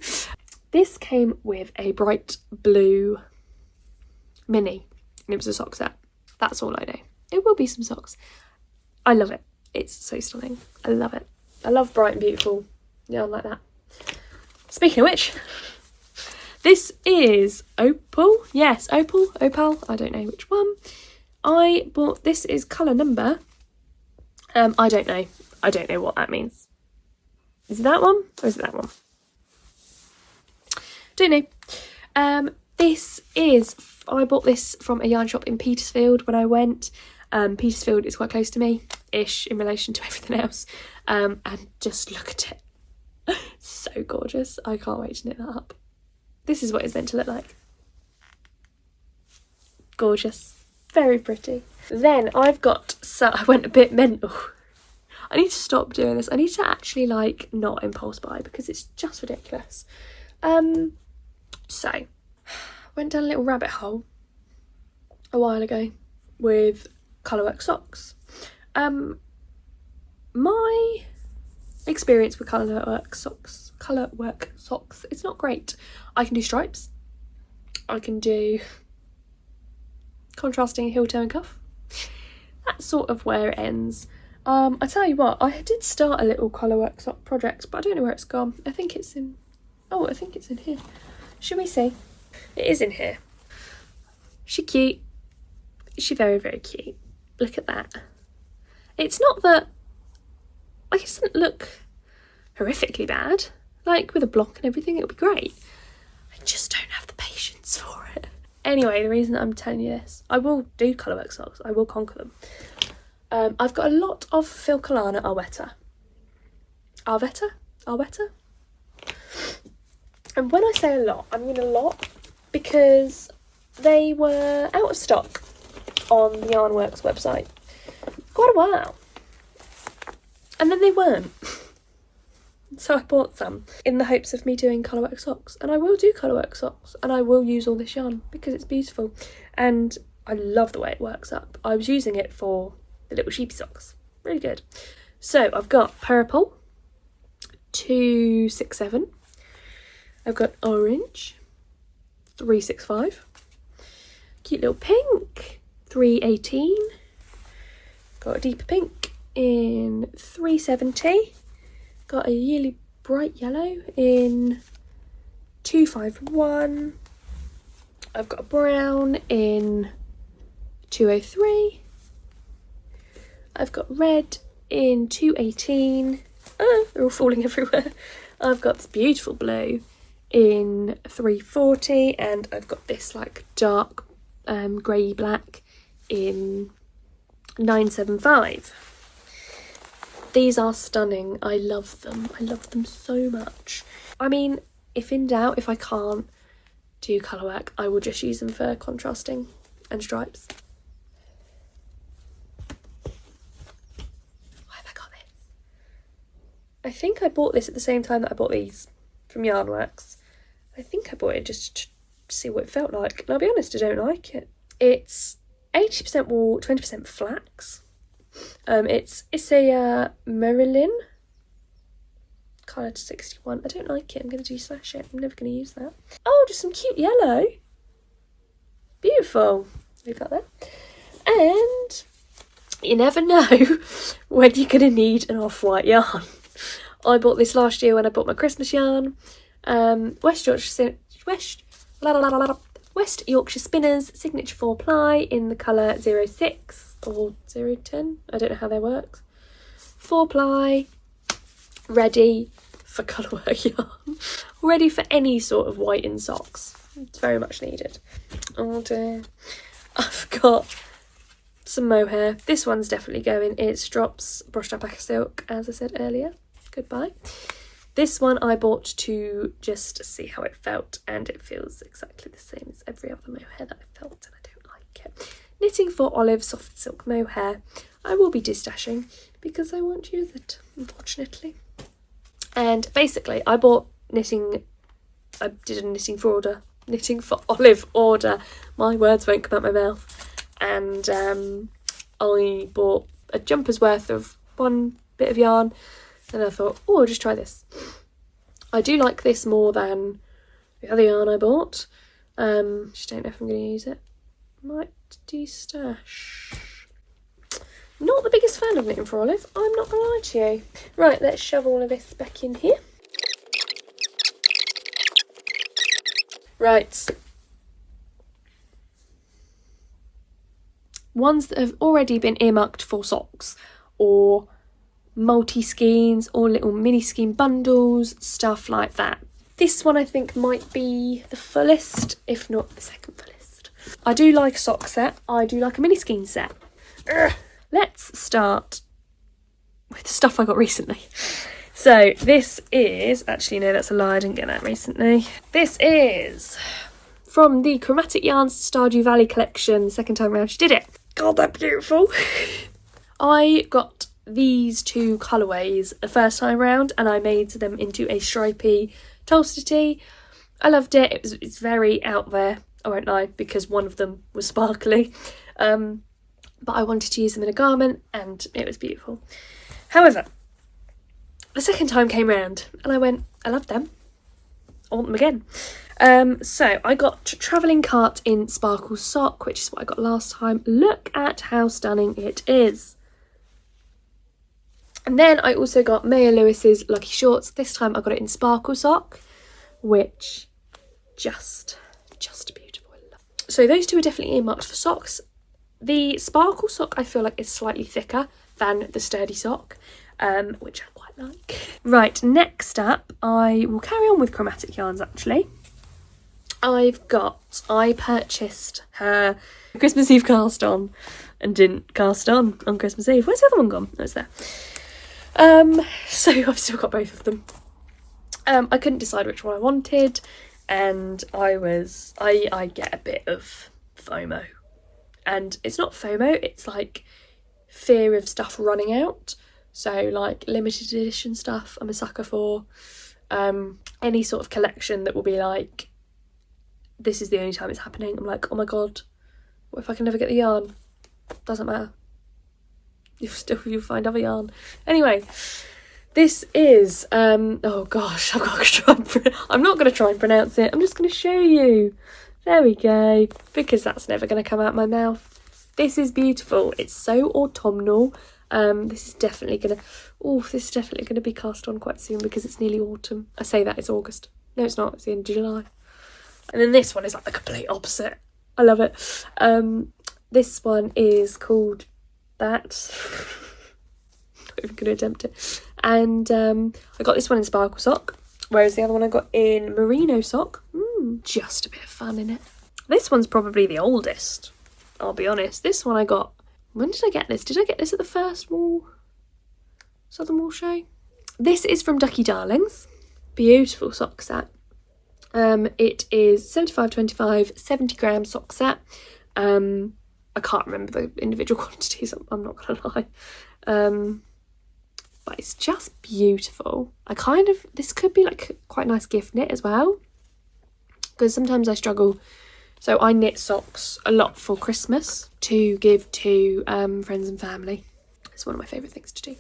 This came with a bright blue mini and it was a sock set. That's all I know. It will be some socks. I love it. It's so stunning. I love it. I love bright and beautiful yarn like that. Speaking of which, this is Opal. Yes, Opal, I don't know which one. I bought, this is colour number, I don't know what that means. Is it that one or is it that one? Don't know. This is, I bought this from a yarn shop in Petersfield when I went. Petersfield is quite close to me-ish in relation to everything else. And just look at it. So gorgeous. I can't wait to knit that up. This is what it's meant to look like. Gorgeous. Very pretty. Then I've got, so I went a bit mental. I need to stop doing this. I need to actually like not impulse buy because it's just ridiculous. So went down a little rabbit hole a while ago with colourwork socks. My experience with colourwork socks, it's not great. I can do stripes. I can do contrasting heel toe and cuff. That's sort of where it ends. I tell you what, I did start a little colourwork sock project, but I don't know where it's gone. I think it's in, oh, I think it's in here. Should we see? It is in here. She cute. She very, very cute. Look at that. It's not that, like, it doesn't look horrifically bad. Like, with a block and everything, it would be great. I just don't have the patience for it. Anyway, the reason that I'm telling you this, I will do colourwork socks. I will conquer them. I've got a lot of Phil Kalana Arwetta. Arwetta? And when I say a lot, I mean a lot, because they were out of stock on the Yarnworks website quite a while. And then they weren't. So I bought some in the hopes of me doing colourwork socks. And I will do colourwork socks, and I will use all this yarn because it's beautiful. And I love the way it works up. I was using it for the little sheepy socks. Really good. So I've got purple, 267. I've got orange, 365. Cute little pink, 318. Got a deeper pink in 370. Got a really bright yellow in 251. I've got a brown in 203. I've got red in 218. Oh, they're all falling everywhere. I've got this beautiful blue in 340, and I've got this like dark grey black in 975. These are stunning. I love them. I love them so much. I mean, if in doubt, if I can't do colourwork, I will just use them for contrasting and stripes. Why have I got this? I think I bought this at the same time that I bought these from Yarnworks. I think I bought it just to see what it felt like. And I'll be honest, I don't like it. It's 80% wool, 20% flax. It's a Marilyn colour 61. I don't like it. I'm going to de-slash it. I'm never going to use that. Oh, just some cute yellow. Beautiful. Leave that there. And you never know when you're going to need an off-white yarn. I bought this last year when I bought my Christmas yarn. West Yorkshire Spinners Signature 4-ply in the colour 06 or 010. I don't know how that works. 4-ply, ready for colourwork yarn. Ready for any sort of white in socks. It's very much needed. Oh dear. I've got some mohair. This one's definitely going. It's Drops Brushed Alpaca Silk, as I said earlier. Goodbye. This one I bought to just see how it felt, and it feels exactly the same as every other mohair that I've felt, and I don't like it. Knitting for Olive Soft Silk Mohair. I will be destashing because I won't use it, unfortunately. And basically, I bought knitting. I did a knitting for Olive order. My words won't come out my mouth. And I bought a jumper's worth of one bit of yarn. And I thought, oh, I'll just try this. I do like this more than the other yarn I bought. Just don't know if I'm going to use it. Might destash. Not the biggest fan of knitting for Olive, I'm not going to lie to you. Right, let's shove all of this back in here. Right. Ones that have already been earmarked for socks, or multi-skeins, or little mini skein bundles, stuff like that. This one I think might be the fullest, if not the second fullest. I do like a sock set. I do like a mini skein set. Ugh. Let's start with the stuff I got recently. So this is, actually no, that's a lie, I didn't get that recently. This is from the Chromatic Yarns Stardew Valley collection, the second time around she did it. God, they're beautiful. I got these two colourways the first time round and I made them into a stripy toaster tee. I loved it. It's very out there, I won't lie, because one of them was sparkly. But I wanted to use them in a garment and it was beautiful. However, the second time came round and I went, I love them. I want them again. So I got Travelling Cart in Sparkle Sock, which is what I got last time. Look at how stunning it is. And then I also got Maya Lewis's Lucky Shorts. This time I got it in Sparkle Sock, which just beautiful. So those two are definitely earmarked for socks. The Sparkle Sock I feel like is slightly thicker than the Sturdy Sock, which I quite like. Right, next up, I will carry on with Chromatic Yarns actually. I purchased her Christmas Eve cast on and didn't cast on Christmas Eve. Where's the other one gone? Oh, it's there. So I've still got both of them. I couldn't decide which one I wanted, and I get a bit of FOMO. And it's not FOMO, it's like fear of stuff running out. So like limited edition stuff I'm a sucker for. Any sort of collection that will be like, this is the only time it's happening. I'm like, oh my god, what if I can never get the yarn? Doesn't matter. You'll find other yarn. Anyway, this is, oh gosh, I'm not going to try and pronounce it. I'm just going to show you. There we go. Because that's never going to come out my mouth. This is beautiful. It's so autumnal. This is definitely going to be cast on quite soon because it's nearly autumn. I say that, it's August. No, it's not. It's the end of July. And then this one is like the complete opposite. I love it. This one is called that. Not even going to attempt it. And I got this one in Sparkle Sock, whereas the other one I got in Merino Sock. Just a bit of fun in it. This one's probably the oldest, I'll be honest. This one I got, when did I get this? Did I get this at the first Southern Wool show? This is from Ducky Darlings. Beautiful sock set. It is 75/25, 70 gram sock set. I can't remember the individual quantities, I'm not gonna lie. But it's just beautiful. This could be like quite a nice gift knit as well, because sometimes I struggle. So I knit socks a lot for Christmas to give to friends and family. It's one of my favourite things to do.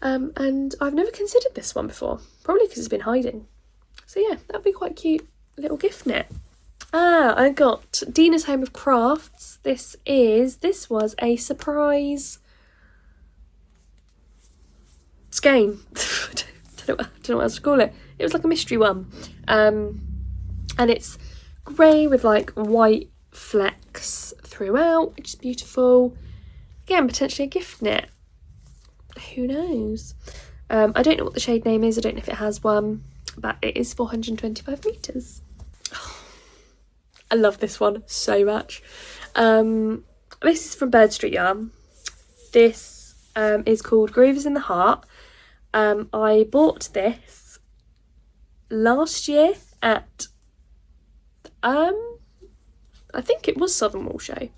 And I've never considered this one before, probably because it's been hiding. So yeah, that'd be quite cute little gift knit. I got Dina's Home of Crafts. This was a surprise skein. I don't know what else to call it. It was like a mystery one. And it's grey with like white flecks throughout, which is beautiful. Again, potentially a gift knit. Who knows? I don't know what the shade name is. I don't know if it has one, but it is 425 metres. I love this one so much. This is from Bird Street Yarn. This is called Groovers in the Heart. I bought this last year at I think it was Southern Wool Show.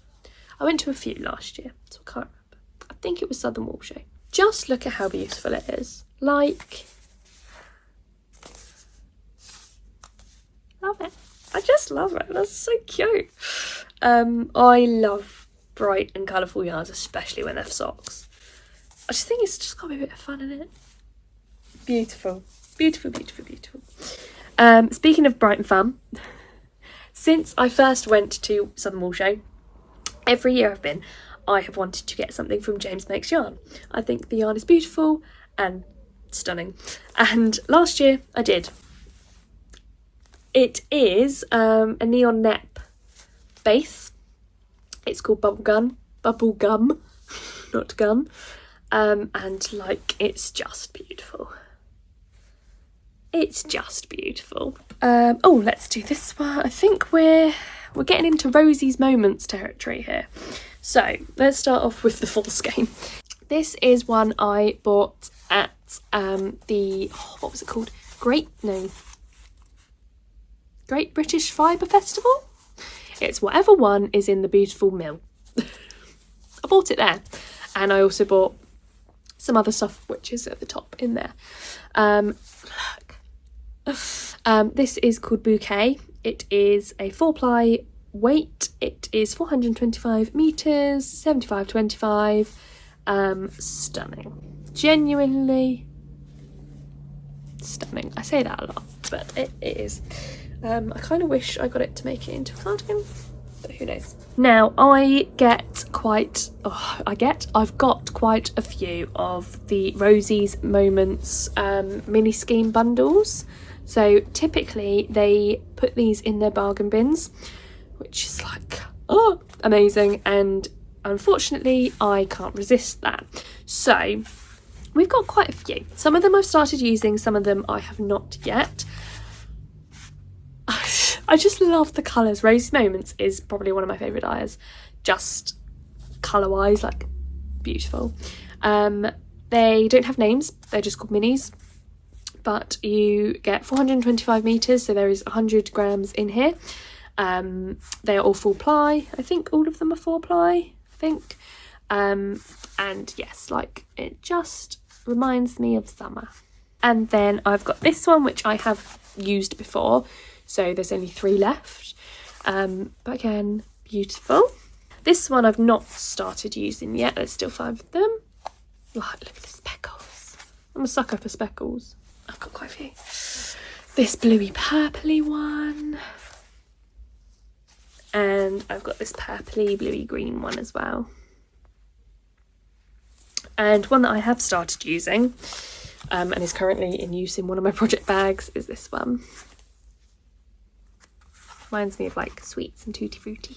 I went to a few last year, so I can't remember. I think it was Southern Wool Show. Just look at how beautiful it is. Like, love it. I just love it. That's so cute. I love bright and colourful yarns, especially when they're for socks. I just think it's just got to be a bit of fun in it. Beautiful. Beautiful, beautiful, beautiful. Speaking of bright and fun, since I first went to Southern Wool Show, every year I have wanted to get something from James Makes Yarn. I think the yarn is beautiful and stunning. And last year I did. It is a neon nep base. It's called Bubble Gum, not Gum. And like, it's just beautiful. It's just beautiful. Oh, let's do this one. I think we're getting into Rosie's Moments territory here. So let's start off with the full skein. This is one I bought at the, what was it called? Great British Fibre Festival? It's whatever one is in the beautiful mill. I bought it there. And I also bought some other stuff which is at the top in there. Look. This is called Bouquet. It is a 4-ply weight. It is 425 metres, 75/25. Stunning. Genuinely stunning. I say that a lot, but it is. I kind of wish I got it to make it into a cardigan, but who knows. Now I've got quite a few of the Rosie's Moments mini scheme bundles. So typically they put these in their bargain bins, which is like, oh, amazing. And unfortunately I can't resist that. So we've got quite a few. Some of them I've started using, some of them I have not yet. I just love the colours. Rosie's Moments is probably one of my favourite dyers, just colour-wise, like, beautiful. They don't have names, they're just called minis, but you get 425 metres, so there is 100 grams in here. They are all 4-ply. I think all of them are 4-ply, I think. And yes, like, it just reminds me of summer. And then I've got this one, which I have used before, so there's only 3 left. But again, beautiful. This one I've not started using yet. There's still 5 of them. Like, look at the speckles. I'm a sucker for speckles. I've got quite a few. This bluey purpley one. And I've got this purpley bluey green one as well. And one that I have started using and is currently in use in one of my project bags is this one. Reminds me of like sweets and tutti frutti.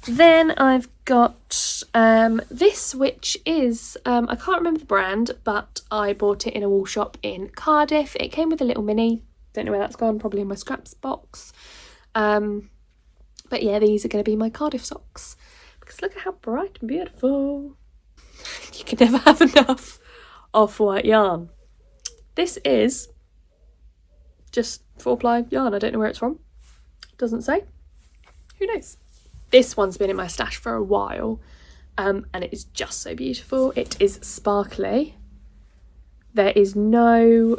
Then I've got this, which is, I can't remember the brand, but I bought it in a wool shop in Cardiff. It came with a little mini. Don't know where that's gone, probably in my scraps box. But yeah, these are going to be my Cardiff socks, because look at how bright and beautiful. You can never have enough off-white yarn. This is just 4-ply yarn. I don't know where it's from. Doesn't say. Who knows? This one's been in my stash for a while, and it is just so beautiful. It is sparkly. There is no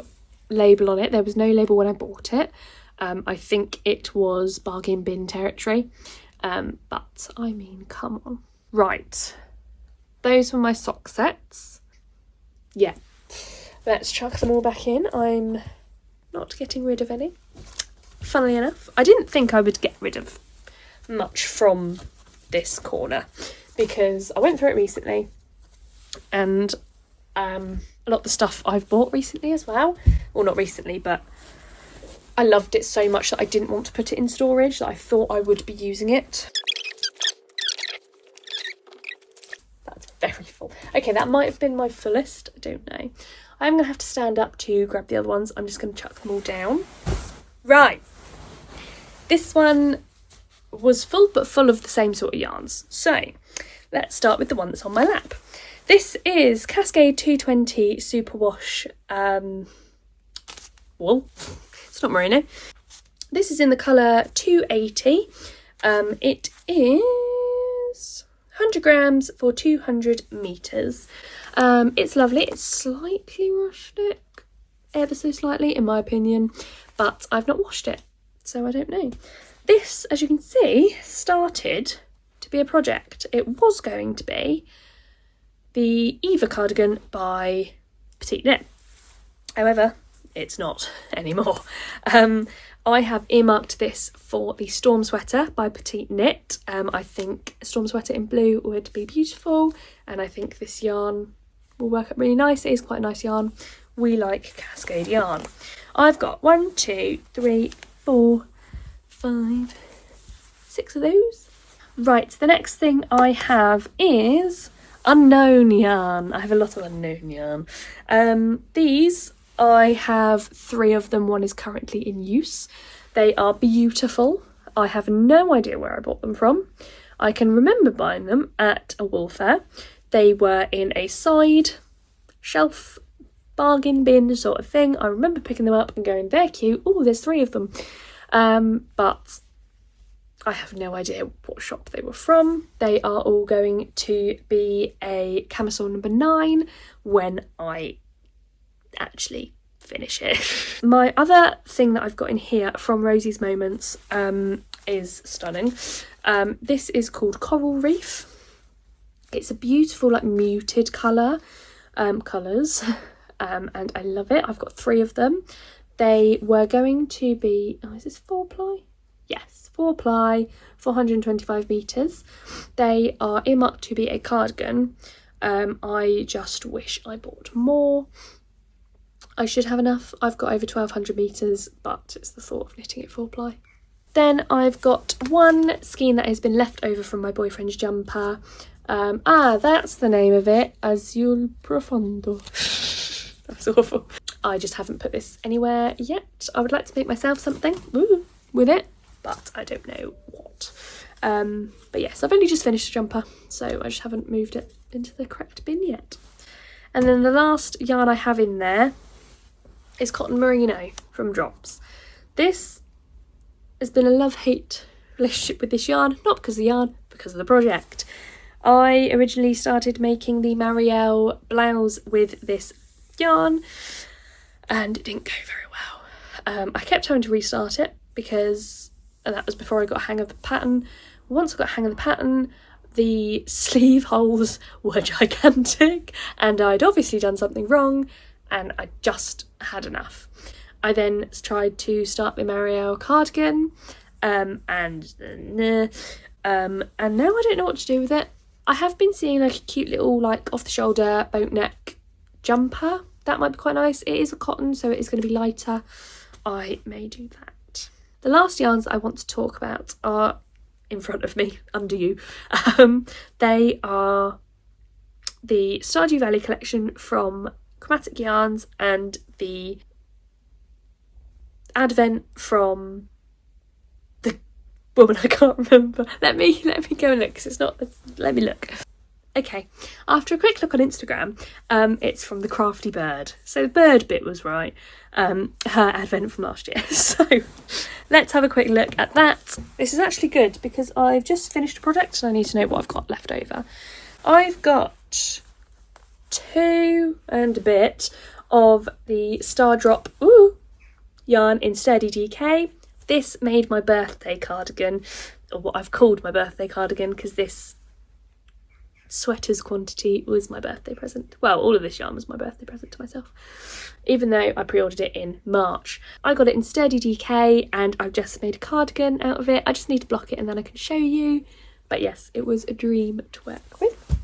label on it. There was no label when I bought it. I think it was bargain bin territory, but I mean, come on. Right, those were my sock sets. Yeah, let's chuck them all back in. I'm not getting rid of any. Funnily enough, I didn't think I would get rid of much from this corner, because I went through it recently, and a lot of the stuff I've bought recently as well, well, not recently, but I loved it so much that I didn't want to put it in storage, that I thought I would be using it. That's very full. Okay, that might have been my fullest, I don't know. I'm going to have to stand up to grab the other ones. I'm just going to chuck them all down. Right, this one was full, but full of the same sort of yarns. So let's start with the one that's on my lap. This is Cascade 220 Superwash wool. It's not merino. This is in the colour 280. It is 100 grams for 200 metres. It's lovely. It's slightly rustic, ever so slightly in my opinion, but I've not washed it, so I don't know. This, as you can see, started to be a project. It was going to be the Eva cardigan by Petite Knit. However, it's not anymore. I have earmarked this for the Storm Sweater by Petite Knit. I think Storm Sweater in blue would be beautiful, and I think this yarn will work up really nice. It is quite a nice yarn. We like Cascade yarn. I've got 1, 2, 3, 4, 5, 6 of those. Right, the next thing I have is unknown yarn. I have a lot of unknown yarn. These, I have 3 of them. One is currently in use. They are beautiful. I have no idea where I bought them from. I can remember buying them at a wool fair. They were in a side shelf bargain bin sort of thing. I remember picking them up and going, they're cute. Oh, there's 3 of them. But I have no idea what shop they were from. They are all going to be a camisole number 9 when I actually finish it. My other thing that I've got in here from Rosie's Moments is stunning. This is called Coral Reef. It's a beautiful, like, muted colours, and I love it. I've got 3 of them. They were going to be, is this 4-ply? Yes, 4-ply, 425 metres. They are earmarked to be a cardigan. I just wish I bought more. I should have enough. I've got over 1200 metres, but it's the thought of knitting it 4-ply. Then I've got one skein that has been left over from my boyfriend's jumper. That's the name of it, Azul Profondo. That's awful. I just haven't put this anywhere yet. I would like to make myself something with it, but I don't know what. But yes, I've only just finished the jumper, so I just haven't moved it into the correct bin yet. And then the last yarn I have in there is Cotton Merino from Drops. This has been a love-hate relationship with this yarn, not because of the yarn, because of the project. I originally started making the Marielle blouse with this yarn and it didn't go very well. I kept having to restart it because, and that was before I got a hang of the pattern. Once I got a hang of the pattern, the sleeve holes were gigantic and I'd obviously done something wrong and I just had enough. I then tried to start the Marielle cardigan and now I don't know what to do with it. I have been seeing like a cute little like off the shoulder boat neck jumper. That might be quite nice. It is a cotton, so it is going to be lighter. I may do that. The last yarns I want to talk about are in front of me, under you. They are the Stardew Valley collection from Chromatic Yarns and the Advent from the woman I can't remember. Let me go and look, because it's not, let me look. Okay, after a quick look on Instagram, it's from the Crafty Bird. So the bird bit was right. Her Advent from last year. So let's have a quick look at that. This is actually good because I've just finished a project and I need to know what I've got left over. I've got 2 and a bit of the Star Drop yarn in Sturdy DK. This made my birthday cardigan, or what I've called my birthday cardigan, because this sweater's quantity was my birthday present. Well, all of this yarn was my birthday present to myself, even though I pre-ordered it in March. I got it in Sturdy DK and I've just made a cardigan out of it. I just need to block it and then I can show you. But yes, it was a dream to work with.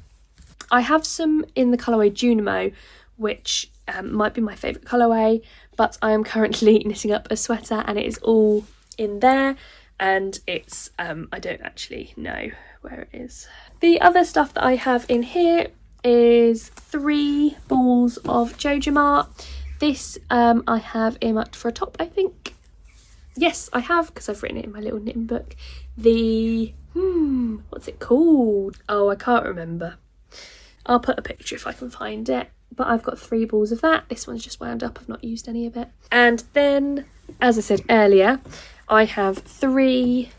I have some in the colourway Junimo, which might be my favourite colourway, but I am currently knitting up a sweater and it is all in there and it's I don't actually know where it is. The other stuff that I have in here is 3 balls of Jojamart. This I have earmarked for a top, I think. Yes, I have, because I've written it in my little knitting book. The what's it called? Oh, I can't remember. I'll put a picture if I can find it. But I've got 3 balls of that. This one's just wound up. I've not used any of it. And then, as I said earlier, I have 3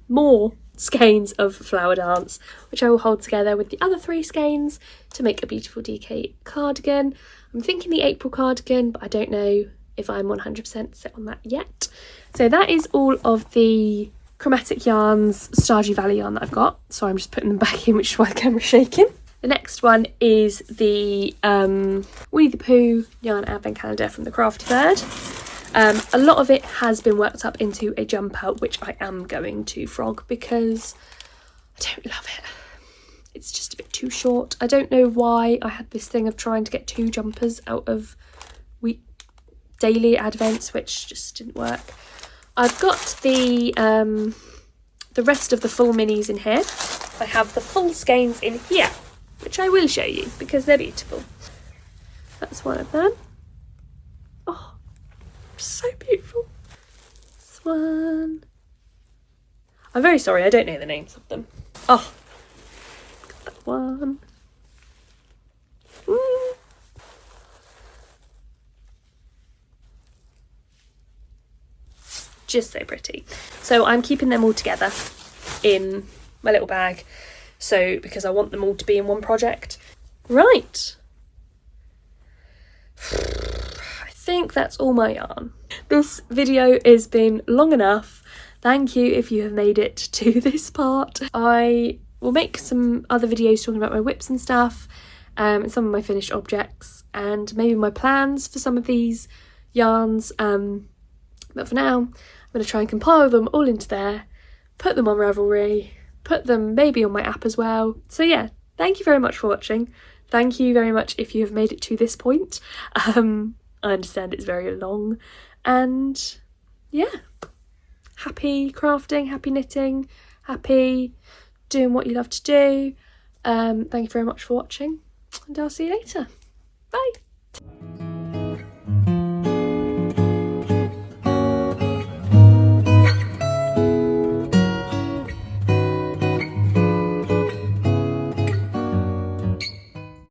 more skeins of Flower Dance, which I will hold together with the other 3 skeins to make a beautiful DK cardigan. I'm thinking the April cardigan, but I don't know if I'm 100% set on that yet. So that is all of the Chromatic Yarns Stardew Valley yarn that I've got. So I'm just putting them back in, which is why the camera's shaking. The next one is the Winnie the Pooh yarn advent calendar from the Crafty Bird. A lot of it has been worked up into a jumper, which I am going to frog because I don't love it. It's just a bit too short. I don't know why I had this thing of trying to get 2 jumpers out of daily advents, which just didn't work. I've got the rest of the full minis in here. I have the full skeins in here, which I will show you because they're beautiful. That's one of them. Oh, so beautiful. This one. I'm very sorry, I don't know the names of them. Oh, got that one. Just so pretty. So I'm keeping them all together in my little bag, so because I want them all to be in one project. Right. I think that's all my yarn. This video has been long enough. Thank you if you have made it to this part. I will make some other videos talking about my whips and stuff, and some of my finished objects, and maybe my plans for some of these yarns. But for now, I'm going to try and compile them all into there, put them on Ravelry, put them maybe on my app as well. So yeah, thank you very much for watching. Thank you very much if you have made it to this point. I understand it's very long, and yeah, happy crafting, happy knitting, happy doing what you love to do. Thank you very much for watching, and I'll see you later. Bye.